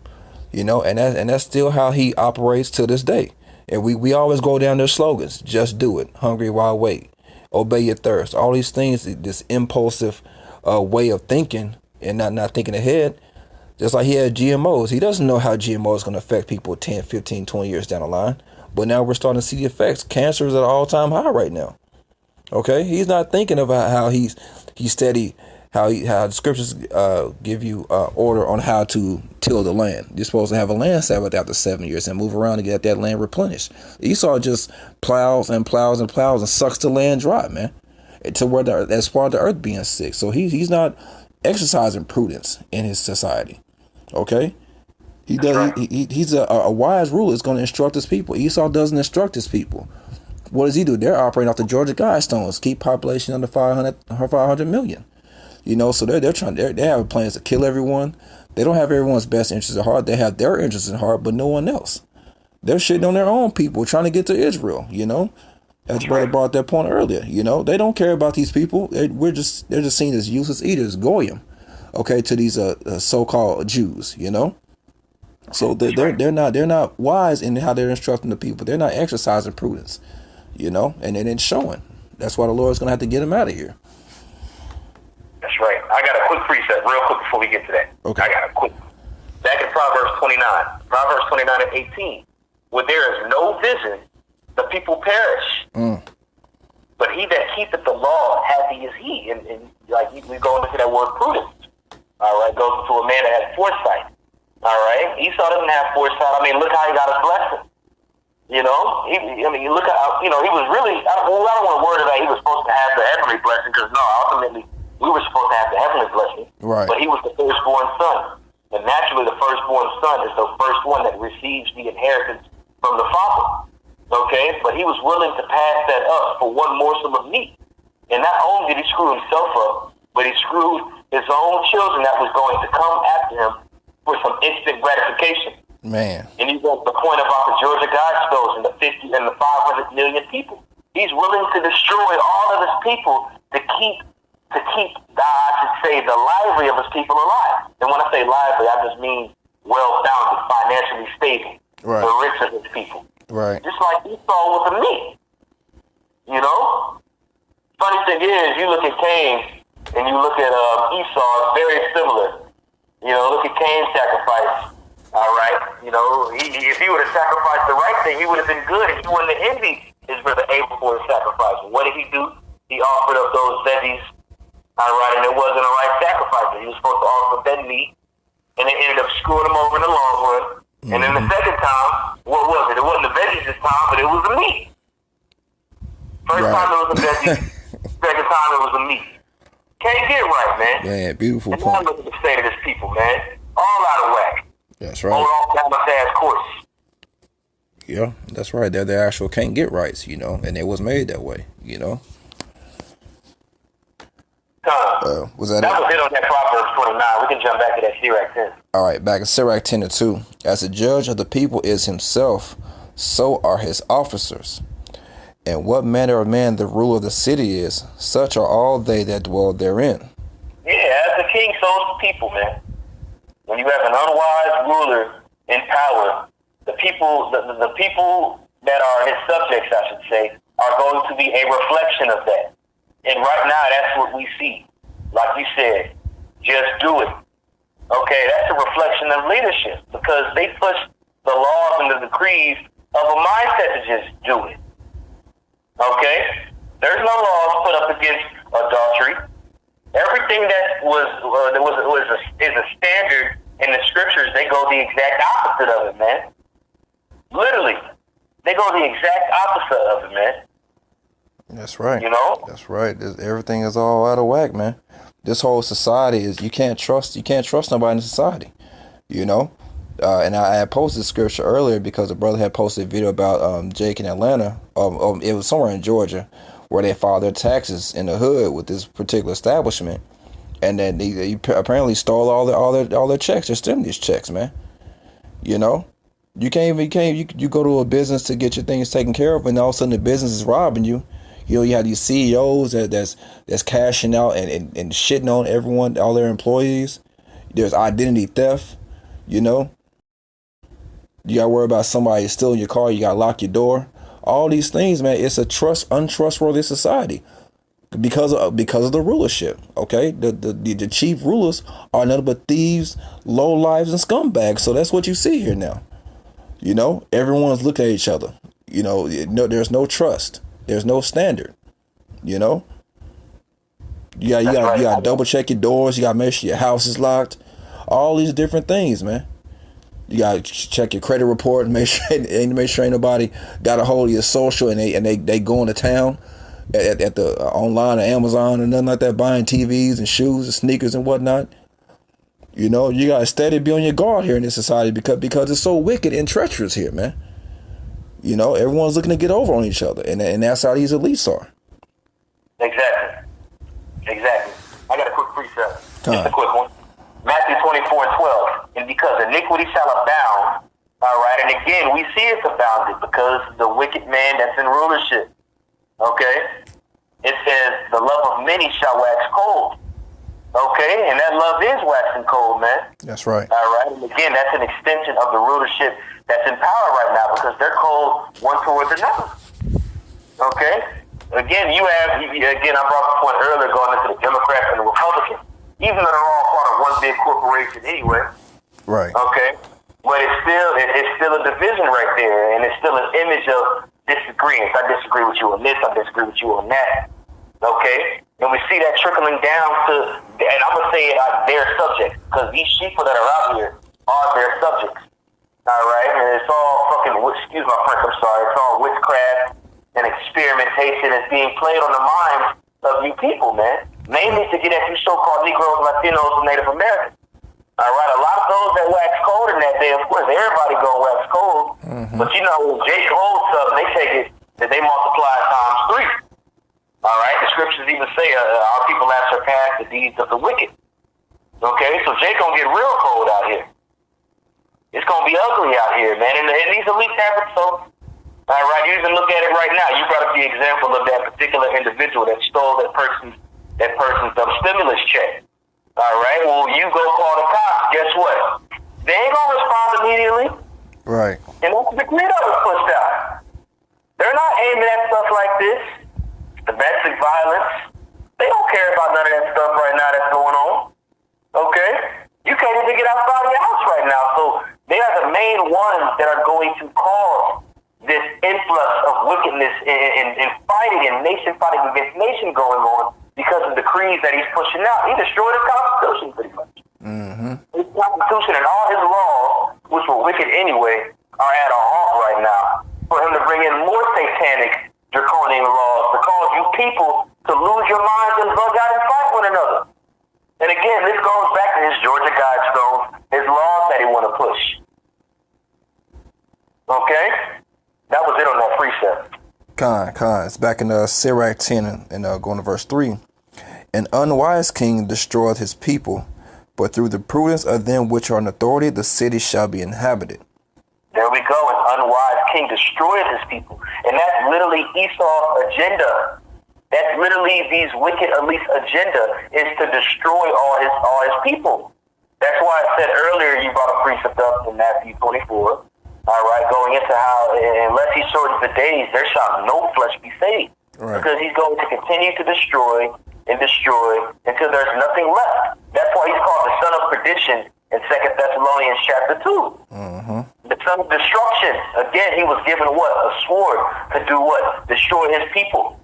S2: you know, and that's still how he operates to this day. And we always go down their slogans: just do it, hungry while wait, obey your thirst. All these things, this impulsive way of thinking and not thinking ahead. Just like he had GMOs. He doesn't know how GMOs is going to affect people 10, 15, 20 years down the line. But now we're starting to see the effects. Cancer is at an all-time high right now. Okay, he's not thinking about how he's steady, how the scriptures give you order on how to till the land. You're supposed to have a land Sabbath after 7 years and move around to get that land replenished. Esau just plows and plows and plows and sucks the land dry, man, to where that's part of the earth being sick. So he's not exercising prudence in his society. Okay, he does. He's a wise ruler. Is going to instruct his people. Esau doesn't instruct his people. What does he do? They're operating off the Georgia Guidestones, keep population under 500 million. You know, so they have plans to kill everyone. They don't have everyone's best interests at heart. They have their interests at heart, but no one else. They're shitting on their own people, trying to get to Israel. You know, as brother brought that point earlier. You know, they don't care about these people. They're just seen as useless eaters, goyim. Okay, to these so-called Jews. You know. So they're not wise in how they're instructing the people. They're not exercising prudence. You know, and it's showing. That's why the Lord's going to have to get him out of here.
S1: That's right. I got a quick precept real quick before we get to that.
S2: Okay.
S1: I got a quick. Back in Proverbs 29. Proverbs 29 and 18. Where there is no vision, the people perish. But he that keepeth the law, happy is he. And like we go into that word prudence. All right. Goes to a man that has foresight. All right. Esau doesn't have foresight. I mean, look how he got his blessing. You know, you look at, he was really, I don't want to word it that he was supposed to have the heavenly blessing, because no, ultimately, we were supposed to have the heavenly blessing. Right. But he was the firstborn son. And naturally, the firstborn son is the first one that receives the inheritance from the father. Okay? But he was willing to pass that up for one morsel of meat. And not only did he screw himself up, but he screwed his own children that was going to come after him for some instant gratification.
S2: Man.
S1: And he got the point about the Georgia Guidestones and the 50 and the 500 million people. He's willing to destroy all of his people to keep to keep, I should say, the lively of his people alive. And when I say lively, I just mean well-founded, financially stable,
S2: right.
S1: the rich of his people.
S2: Right.
S1: Just like Esau was a me. You know? Funny thing is, you look at Cain and you look at Esau, it's very similar. You know, look at Cain's sacrifice. All right? You know, if he would have sacrificed the right thing, he would have been good, and he wouldn't have envied his brother Abel for his sacrifice. What did he do? He offered up those veggies. All right, and it wasn't a right sacrifice. He was supposed to offer that meat, and it ended up screwing him over in the long run. Mm-hmm. And then the second time, what was it? It wasn't the veggies this time, but it was the meat. First time it was the veggies, second time it was the meat. Can't get right, man.
S2: Yeah, beautiful
S1: and
S2: point.
S1: I'm looking to say to this people, man, all out of whack.
S2: That's right.
S1: Hold off down the fast course.
S2: Yeah, that's right. They're the actual can't get rights, you know, and it was made that way, you know. Was that
S1: was it on that Proverbs 29. We can jump back to that Sirach 10.
S2: All right, back in Sirach 10:2. As the judge of the people is himself, so are his officers. And what manner of man the ruler of the city is, such are all they that dwell therein. Yeah,
S1: as the king, so is the people, man. When you have an unwise ruler in power, the people, the people that are his subjects, I should say, are going to be a reflection of that. And right now, that's what we see. Like you said, just do it. Okay, that's a reflection of leadership because they push the laws and the decrees of a mindset to just do it. Okay? There's no laws put up against adultery. Everything that is a standard in the scriptures, they go the exact opposite of it, man. Literally. They go the exact opposite of it, man.
S2: That's right.
S1: You know?
S2: That's right. Everything is all out of whack, man. This whole society is you can't trust nobody in society. You know? And I had posted scripture earlier because a brother had posted a video about Jake in Atlanta. It was somewhere in Georgia where they filed their taxes in the hood with this particular establishment, and then they apparently stole all their checks, their stimulus checks, man. You know, you go to a business to get your things taken care of, and all of a sudden the business is robbing you. You know, you have these CEOs that's cashing out and shitting on everyone, all their employees. There's identity theft. You know, you got to worry about somebody stealing your car. You got to lock your door. All these things, man. It's a untrustworthy society because of the rulership. Okay, the chief rulers are nothing but thieves, low lives, and scumbags. So that's what you see here now. You know, everyone's looking at each other. You know, there's no trust. There's no standard. You know, you got to double check your doors. You got to make sure your house is locked. All these different things, man. You got to check your credit report and make sure ain't nobody got a hold of your social and they go into town at the online or Amazon or nothing like that, buying TVs and shoes and sneakers and whatnot. You know, you got to steady be on your guard here in this society because it's so wicked and treacherous here, man. You know, everyone's looking to get over on each other, and that's how these elites are. Exactly.
S1: I got a quick precept. Just a quick one. Matthew 24:12. And because iniquity shall abound, all right, and again, we see it's abounded because the wicked man that's in rulership, okay? It says, the love of many shall wax cold, okay? And that love is waxing cold, man.
S2: That's right.
S1: All right, and again, that's an extension of the rulership that's in power right now because they're cold one towards another, okay? Again, I brought the point earlier going into the Democrats and the Republicans. Even though they're all part of one big corporation anyway.
S2: Right.
S1: Okay. But it's still a division right there, and it's still an image of disagreements. I disagree with you on this, I disagree with you on that. Okay? And we see that trickling down to, and I'm going to say it like their subjects, because these sheep that are out here are their subjects. All right? And it's all fucking, excuse my French, I'm sorry, it's all witchcraft and experimentation that's being played on the minds of you people, man. Mainly to get at you so-called Negroes, Latinos, and Native Americans. All right, a lot of those that wax cold in that day, of course, everybody gonna wax cold. Mm-hmm. But you know, when Jake holds up, they take it that they multiply times 3. All right, the scriptures even say our people have surpassed the deeds of the wicked. Okay, so Jake gonna get real cold out here. It's gonna be ugly out here, man. And these elites have it so. All right, you even look at it right now. You brought up the example of that particular individual that stole that person's that person some stimulus check. All right, well, you go call the cops. Guess what? They ain't gonna respond immediately.
S2: Right.
S1: And that's the decree that was pushed out. They're not aiming at stuff like this, domestic violence. They don't care about none of that stuff right now that's going on. Okay? You can't even get outside of your house right now. So they are the main ones that are going to cause this influx of wickedness and fighting and nation fighting against nation going on because of decrees that he's pushing out. He destroyed the Constitution pretty much.
S2: Mm-hmm.
S1: His Constitution and all his laws, which were wicked anyway, are at a halt right now. For him to bring in more satanic, draconian laws to cause you people to lose your minds and bug out and fight one another. And again, this goes back to his Georgia Guidestones, his laws that he want to push. Okay? That was it on that precept.
S2: It's back in Sirach 10 and going to verse 3. An unwise king destroyeth his people, but through the prudence of them which are in authority, the city shall be inhabited.
S1: There we go. An unwise king destroyeth his people. And that's literally Esau's agenda. That's literally these wicked elites' agenda, is to destroy all his people. That's why I said earlier, you brought a precept up in Matthew 24. All right, going into how unless he shortens the days, there shall no flesh be saved. Right. Because he's going to continue to destroy and destroy until there's nothing left. That's why he's called the son of perdition in 2 Thessalonians chapter 2.
S2: Mm-hmm.
S1: The son of destruction. Again, he was given what? A sword to do what? Destroy his people.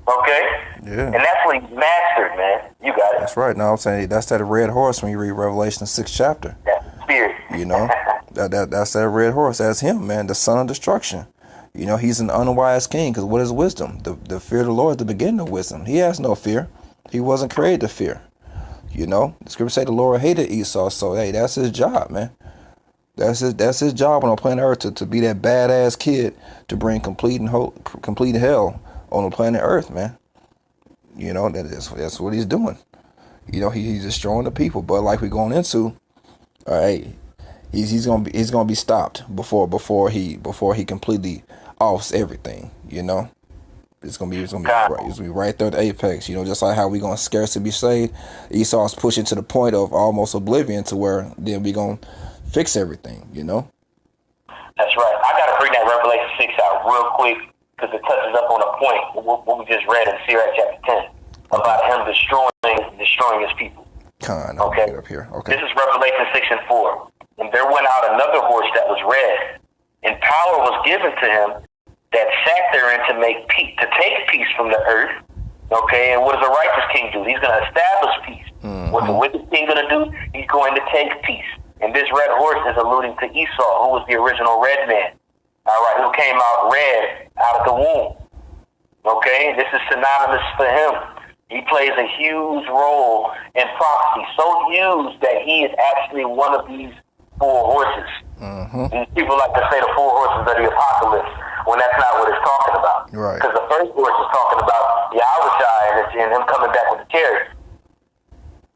S1: Okay?
S2: Yeah.
S1: And that's what he mastered, man. You got it.
S2: That's right. Now I'm saying that's that red horse when you read Revelation 6th chapter.
S1: That's the spirit.
S2: You know? That's that red horse. That's him, man. The son of destruction. You know, he's an unwise king because what is wisdom? The fear of the Lord is the beginning of wisdom. He has no fear. He wasn't created to fear. You know? The scripture say the Lord hated Esau, so hey, that's his job, man. That's his job on planet Earth to be that badass kid to bring complete hell on the planet Earth, man. You know, that's what he's doing. You know, he's destroying the people. But like we're going into, all right, he's gonna be stopped before he completely offs everything. You know, it's gonna be right there at the apex. You know, just like how we gonna scarcely be saved. Esau's pushing to the point of almost oblivion to where then we gonna fix everything. You know.
S1: That's right. I gotta bring that Revelation 6 out real quick, because it touches up on a point what we just read in Sirach chapter 10 about him destroying his people.
S2: Okay. Up here. Okay.
S1: This is Revelation 6 and 4. And there went out another horse that was red, and power was given to him that sat therein to take peace from the earth. Okay, and what does a righteous king do? He's going to establish peace. Mm-hmm. What the wicked king going to do? He's going to take peace. And this red horse is alluding to Esau, who was the original red man. All right, who came out red out of the womb. Okay, this is synonymous for him. He plays a huge role in prophecy, so huge that he is actually one of these four horses.
S2: Mm-hmm.
S1: These people like to say the four horses of the apocalypse, when that's not what it's talking about.
S2: Right.
S1: Because the first horse is talking about Yahushua and him coming back with the chariot.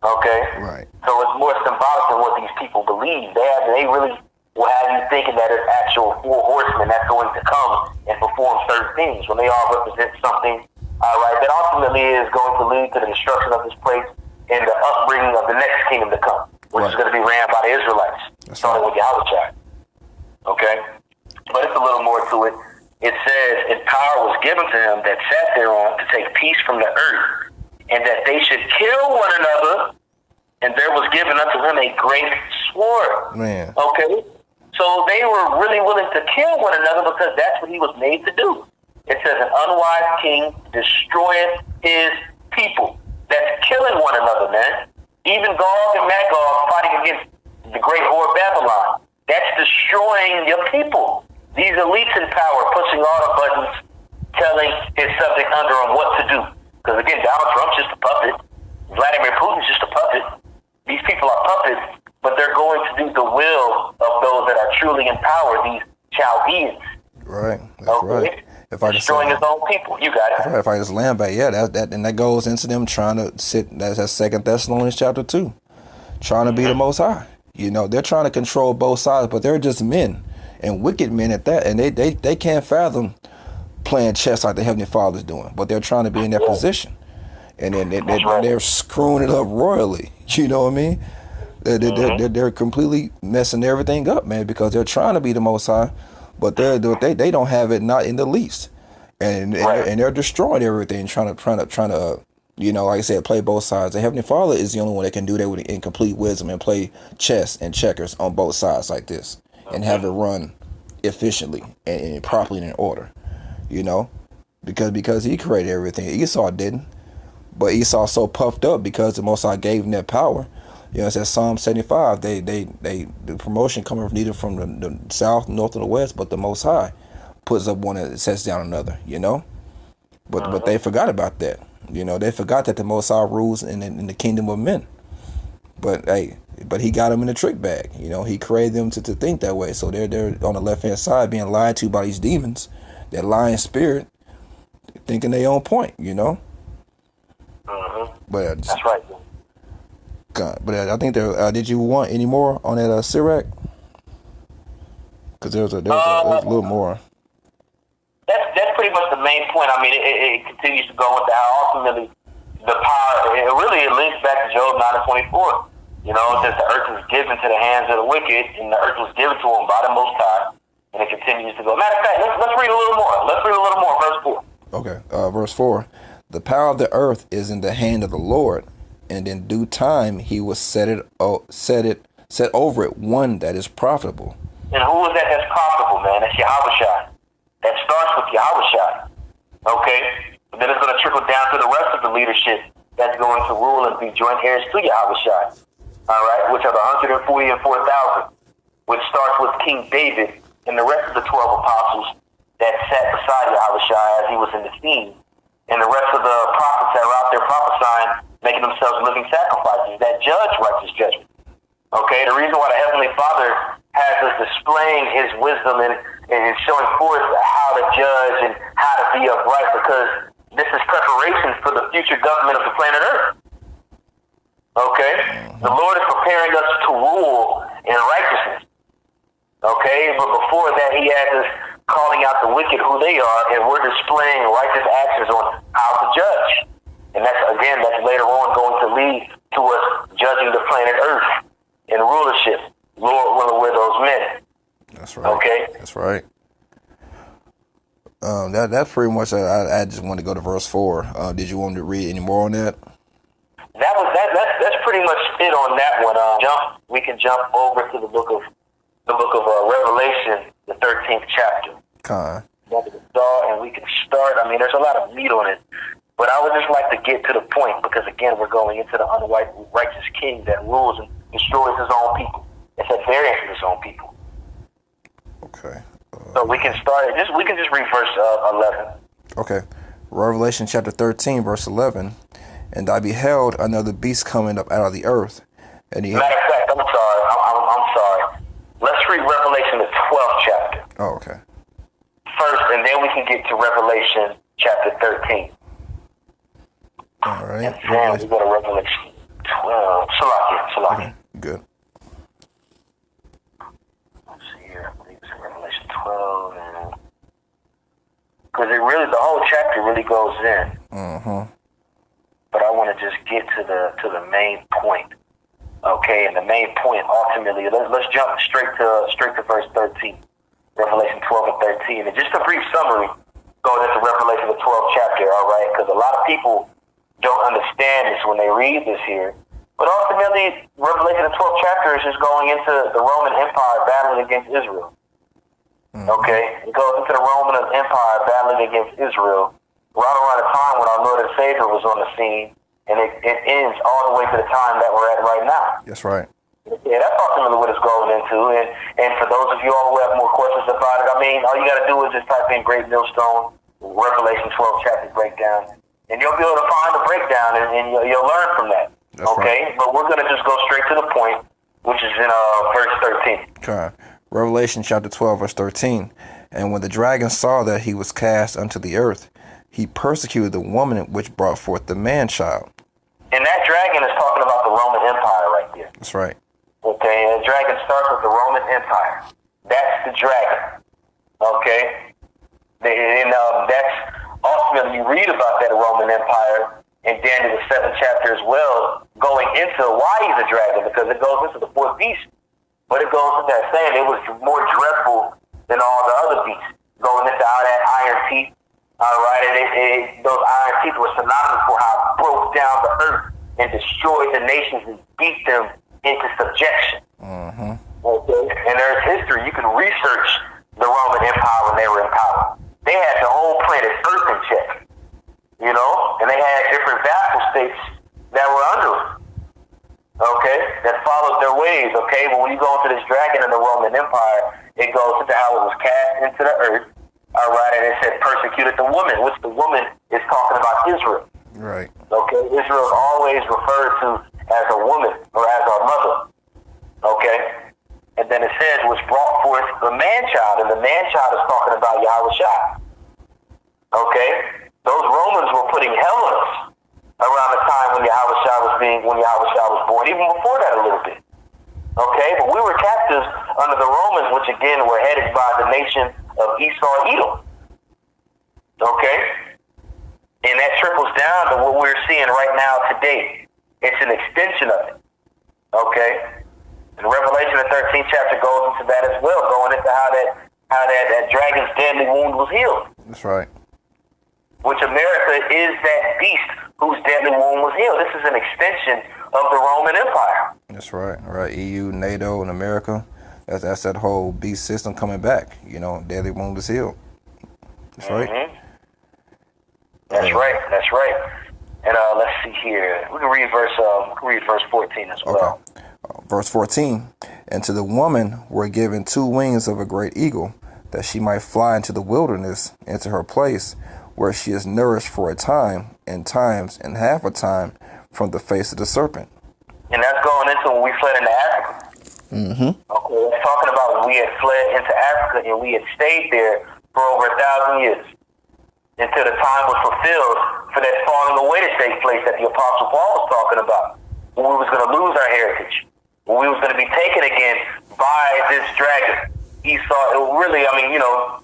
S1: Okay?
S2: Right.
S1: So it's more symbolic than what these people believe. They really will have you thinking that it's actual four horsemen that's going to come and perform certain things when they all represent something, all right, that ultimately is going to lead to the destruction of this place and the upbringing of the next kingdom to come, which is going to be ran by the Israelites, starting with Yahushua. Okay? But it's a little more to it. It says, and power was given to him that sat thereon to take peace from the earth, and that they should kill one another, and there was given unto him a great sword.
S2: Man.
S1: Okay? So they were really willing to kill one another because that's what he was made to do. It says, an unwise king destroyeth his people. That's killing one another, man. Even Gog and Magog fighting against the great whore Babylon. That's destroying your people. These elites in power pushing all the buttons, telling his subject under him what to do. Because again, Donald Trump's just a puppet. Vladimir Putin's just a puppet. These people are puppets, but they're going to do the will of those that are truly in power, these Chaldeans.
S2: Right. That's right. If I
S1: destroying his own people. You got it.
S2: Right. If I just land back, that goes into them trying to sit. That's 2 Thessalonians chapter 2, trying to be the Most High. You know, they're trying to control both sides, but they're just men and wicked men at that, and they can't fathom playing chess like the Heavenly Father's doing, but they're trying to be in their position. and then
S1: That's right.
S2: they're screwing it up royally. You know what I mean? They're completely messing everything up, man, because they're trying to be the Most High, but they don't have it, not in the least, and they're destroying everything, trying to like I said, play both sides. The Heavenly Father is the only one that can do that with in complete wisdom and play chess and checkers on both sides like this, and have it run efficiently and properly and in order. You know, because he created everything. Esau didn't, but Esau so puffed up because the Most High gave him that power. You know, it says Psalm 75. They the promotion coming neither from the south, north, or the west, but the Most High puts up one and sets down another. You know, but they forgot about that. You know, they forgot that the Most High rules in the kingdom of men. But he got them in the trick bag. You know, he created them to think that way. So they're on the left hand side being lied to by these demons, that lying spirit, thinking they on point. You know. But
S1: that's right.
S2: God, but I think there. Did you want any more on that Sirach? Because there was a little more.
S1: That's pretty much the main point. I mean, it continues to go into how ultimately the power. It links back to Job 9:24. You know, it says the earth was given to the hands of the wicked, and the earth was given to them by the Most High, and it continues to go. Matter of fact, let's read a little more. Let's read a little more. Verse 4.
S2: Okay, verse 4. The power of the earth is in the hand of the Lord, and in due time he will set over it one that is profitable.
S1: And who is that that's profitable, man? That's Yahushua. That starts with Yahushua. Okay? But then it's going to trickle down to the rest of the leadership that's going to rule and be joint heirs to Yahushua. All right? Which are the 140 and 4,000. Which starts with King David and the rest of the 12 apostles that sat beside Yahushua as he was in the scene. And the rest of the prophets that are out there prophesying, making themselves living sacrifices that judge righteous judgment. Okay? The reason why the Heavenly Father has us displaying his wisdom and showing forth how to judge and how to be upright, because this is preparation for the future government of the planet Earth. Okay? The Lord is preparing us to rule in righteousness. Okay? But before that, he has us calling out the wicked who they are, and we're displaying righteous actions on how to judge. And that's later on going to lead to us judging the planet Earth in rulership. Lord willing, we're those men.
S2: That's right. Okay? That's right. That's pretty much. I just wanted to go to verse 4. Did you want me to read any more on that?
S1: That's pretty much it on that one. We can jump over to the book of Revelation, the 13th chapter. And we can start. I mean, there's a lot of meat on it, but I would just like to get to the point, because again, we're going into the unrighteous king that rules and destroys his own people. It's at variance with his own people.
S2: Okay.
S1: So we can start it. We can just read verse 11.
S2: Okay. Revelation chapter 13, verse 11. And I beheld another beast coming up out of the earth. And he...
S1: Matter of fact, I'm sorry. Let's read Revelation, the 12th chapter.
S2: Oh, okay.
S1: First, and then we can get to Revelation chapter 13.
S2: All right.
S1: And then we go to Revelation 12. Salakia.
S2: Okay, good.
S1: Let's see here. I believe it's Revelation 12. Because the whole chapter really goes in. But I want to just get to the main point. Okay, and the main point ultimately, let's jump straight to verse 13. Revelation 12 and 13. And just a brief summary going into Revelation, the 12th chapter, all right? Because a lot of people don't understand this when they read this here. But ultimately, Revelation, the 12th chapter is just going into the Roman Empire battling against Israel. Okay? It goes into the Roman Empire battling against Israel right around the time when our Lord and Savior was on the scene. And it ends all the way to the time that we're at right now.
S2: That's right.
S1: Yeah, that's ultimately what it's going into. And for those of you all who have more questions about it, I mean, all you got to do is just type in Great Millstone, Revelation 12 chapter breakdown, and you'll be able to find the breakdown, and you'll learn from that.
S2: That's
S1: okay? Right. But we're going to just go straight to the point, which is in verse 13.
S2: Okay. Revelation chapter 12, verse 13. And when the dragon saw that he was cast unto the earth, he persecuted the woman which brought forth the man-child.
S1: And that dragon is talking about the Roman Empire right there.
S2: That's right.
S1: Okay, and the dragon starts with the Roman Empire. That's the dragon. Okay? And that's ultimately, you read about that Roman Empire in Daniel the 7th chapter as well, going into why he's a dragon, because it goes into the fourth beast. But it goes into that saying it was more dreadful than all the other beasts, going into how that iron teeth, all right, and those iron teeth were synonymous for how it broke down the earth and destroyed the nations and beat them into subjection.
S2: Mm-hmm.
S1: Okay? And there's history. You can research the Roman Empire when they were in power. They had the whole planet Earth in check, you know, and they had different vassal states that were under them, okay, that followed their ways, okay? But when you go into this dragon in the Roman Empire, it goes into how it was cast into the earth, all right, and it said persecuted the woman, which the woman is talking about Israel.
S2: Right.
S1: Okay, Israel is always referred to as a woman or as our mother, okay? And then it says, which brought forth the man-child, and the man-child is talking about Yahushua. Okay? Those Romans were putting hell on us around the time when Yahushua was born, even before that a little bit. Okay? But we were captives under the Romans, which again were headed by the nation of Esau and Edom. Okay? And that trickles down to what we're seeing right now today. It's an extension of it. Okay? And Revelation, the 13th chapter, goes into that as well, going into how that dragon's deadly wound was healed.
S2: That's right.
S1: Which America is that beast whose deadly wound was healed. This is an extension of the Roman Empire.
S2: That's right. Right. EU, NATO, and America. That's that whole beast system coming back. You know, deadly wound is healed. That's right.
S1: Mm-hmm. That's right. That's right. And let's see here. We can read verse 14 as well.
S2: Okay. Verse 14, and to the woman were given 2 wings of a great eagle, that she might fly into the wilderness, into her place, where she is nourished for a time, and times, and half a time, from the face of the serpent.
S1: And that's going into when we fled into Africa.
S2: Mm-hmm.
S1: Okay, it's talking about when we had fled into Africa, and we had stayed there for over 1,000 years, until the time was fulfilled for that falling away to take place that the Apostle Paul was talking about, when we was going to lose our heritage. We was going to be taken again by this dragon, Esau. Really, I mean, you know,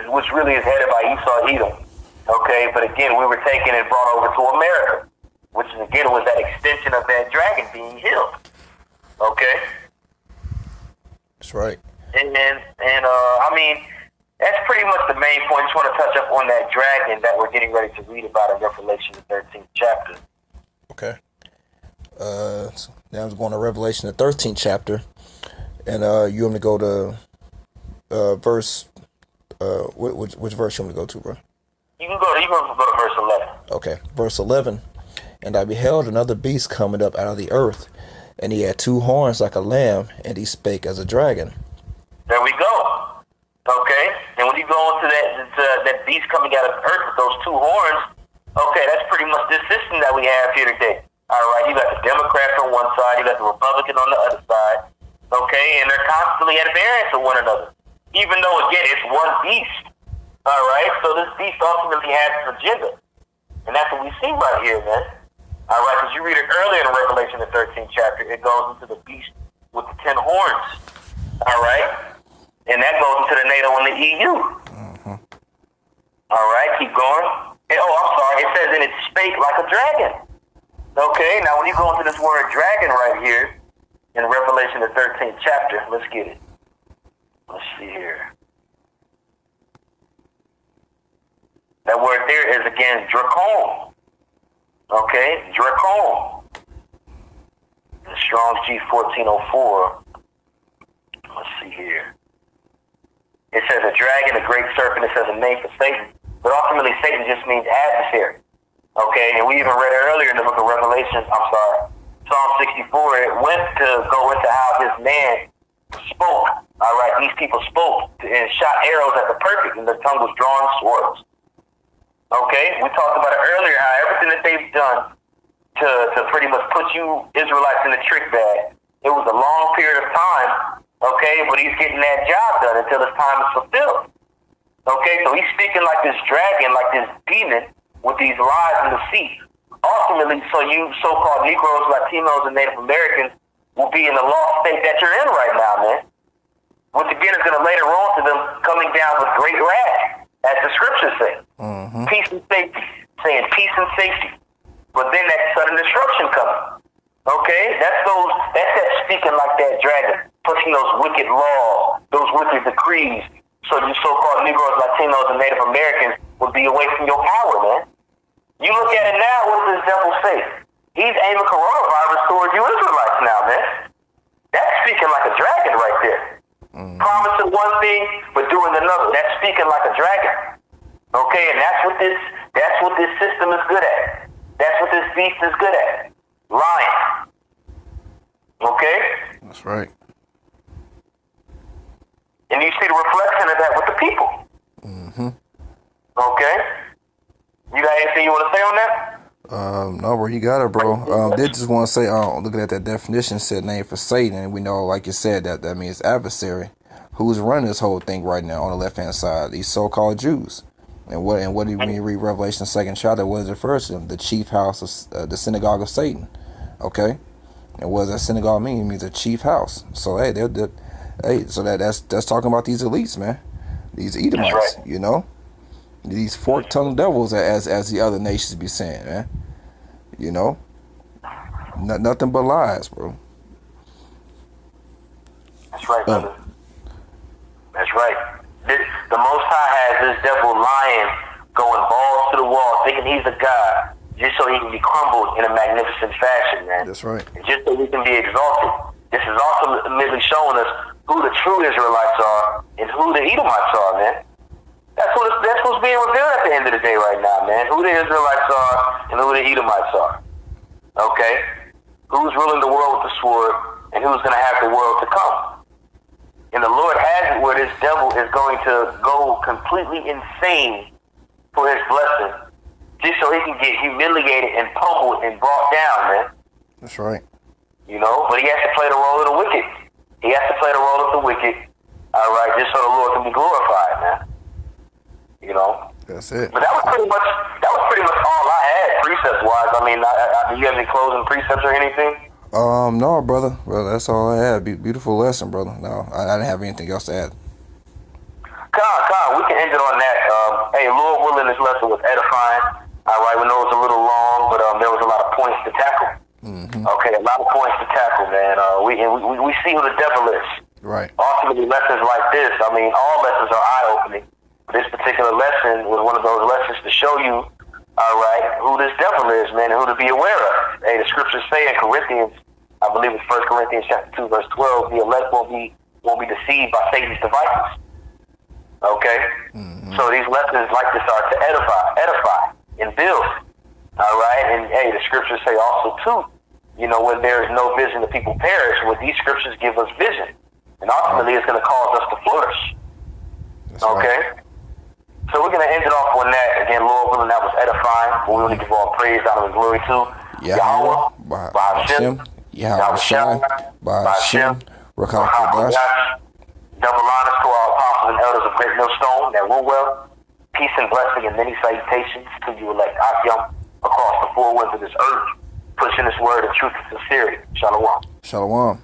S1: which really is headed by Esau Edom. Okay, but again, we were taken and brought over to America, which again was that extension of that dragon being healed. Okay,
S2: that's right.
S1: And I mean, that's pretty much the main point. Just want to touch up on that dragon that we're getting ready to read about in Revelation, the 13th chapter.
S2: Okay. So now I'm going to Revelation, the 13th chapter, and you want me to go to verse, which verse you want me to go to, bro?
S1: You can go to verse 11.
S2: Okay, verse 11. And I beheld another beast coming up out of the earth, and he had 2 horns like a lamb, and he spake as a dragon.
S1: There we go. Okay, and when you go into that beast coming out of the earth with those 2 horns, okay, that's pretty much this system that we have here today. All right, you got the Democrats on one side, you got the Republican on the other side, okay, and they're constantly at variance with one another, even though, again, it's one beast, all right, so this beast ultimately has an agenda, and that's what we see right here, man, all right, because you read it earlier in Revelation, the 13th chapter, it goes into the beast with the 10 horns, all right, and that goes into the NATO and the EU, all right, keep going, and, I'm sorry, it says, and it spake like a dragon. Okay, now when you go into this word dragon right here in Revelation, the 13th chapter, let's get it. Let's see here. That word there is, again, dracon. Okay, dracon. The Strong's G1404. Let's see here. It says a dragon, a great serpent. It says a name for Satan. But ultimately, Satan just means adversary. Okay, and we even read it earlier in the book of Revelation, Psalm 64, it went to go into how this man spoke, all right, these people spoke and shot arrows at the perfect, and their tongue was drawing swords. Okay, we talked about it earlier, how everything that they've done to pretty much put you Israelites in the trick bag, it was a long period of time, okay, but he's getting that job done until his time is fulfilled. Okay, so he's speaking like this dragon, like this demon, with these lies in the sea. Ultimately, so you so-called Negroes, Latinos, and Native Americans will be in the lost state that you're in right now, man. Which again is going to later on to them coming down with great wrath, as the scriptures say.
S2: Mm-hmm.
S1: Peace and safety, saying peace and safety. but then that sudden destruction comes. Okay? That's that speaking like that dragon, pushing those wicked laws, those wicked decrees, so you so-called Negroes, Latinos, and Native Americans would be away from your power, man. You look at it now, what does the devil say? He's aiming coronavirus towards you Israelites now, man. That's speaking like a dragon right there. Promising one thing, but doing another. That's speaking like a dragon. Okay, and that's what this system is good at. That's what this beast is good at. Lying. Okay?
S2: That's right.
S1: And you see the reflection of that with the people.
S2: Mm-hmm.
S1: Okay? You got anything you want to say on that?
S2: No, bro, you got it, bro. Did just want to say, looking at that definition, said name for Satan, and we know, like you said, that means adversary. Who's running this whole thing right now on the left-hand side? These so-called Jews. And what do you read Revelation 2nd chapter? What does it refer to them? The chief house of the synagogue of Satan. Okay? And what does that synagogue mean? It means a chief house. So hey, so that's talking about these elites, man. These Edomites,
S1: right.
S2: you know? These fork-tongued devils, as the other nations be saying, man. You know? Nothing but lies, bro.
S1: That's right, brother. That's right. The Most High has this devil lying, going balls to the wall, thinking he's a god, just so he can be crumbled in a magnificent fashion, man.
S2: That's right.
S1: And just so he can be exalted. This is ultimately showing us who the true Israelites are and who the Edomites are, man. That's what's being revealed at the end of the day right now, man. Who the Israelites are and who the Edomites are. Okay? Who's ruling the world with the sword and who's going to have the world to come. And the Lord has it where this devil is going to go completely insane for his blessing, just so he can get humiliated and pummeled and brought down, man.
S2: That's right.
S1: You know, but he has to play the role of the wicked. He has to play the role of the wicked, all right, just so the Lord can be glorified, man. You know.
S2: That's it.
S1: But that was pretty much all I had precept wise. I mean, do you have any closing precepts or anything?
S2: No, brother. Well, that's all I had. Beautiful lesson, brother. No, I didn't have anything else to add.
S1: We can end it on that. Hey, Lord willing, this lesson was edifying. All right, we know it's a little long, but there was a lot of points to tackle.
S2: Mm-hmm.
S1: Okay, a lot of points to tackle, man. We see who the devil is.
S2: Right.
S1: Ultimately, lessons like this, I mean, all lessons are eye-opening. This particular lesson was one of those lessons to show you, all right, who this devil is, man, and who to be aware of. Hey, the scriptures say in Corinthians, I believe it's 1 Corinthians chapter 2, verse 12, the elect won't be deceived by Satan's devices. Okay? Mm-hmm. So these lessons like this are to edify, and build. All right? And hey, the scriptures say also too, you know, when there is no vision, the people perish. Well, these scriptures give us vision. And ultimately it's going to cause us to flourish.
S2: That's
S1: okay? Right. So we're going to end it off on that. Again, Lord willing, that was edifying. We want to give all praise, honor, and glory to Yahweh, Ba'ashem, Yahweh, Ba'ashem, Rakah, double honors to our apostles and elders of Great Millstone that rule well. Peace and blessing and many salutations to you elect Akyam across the four winds of this earth, pushing this word of truth and sincerity. Shalom.
S2: Shalom.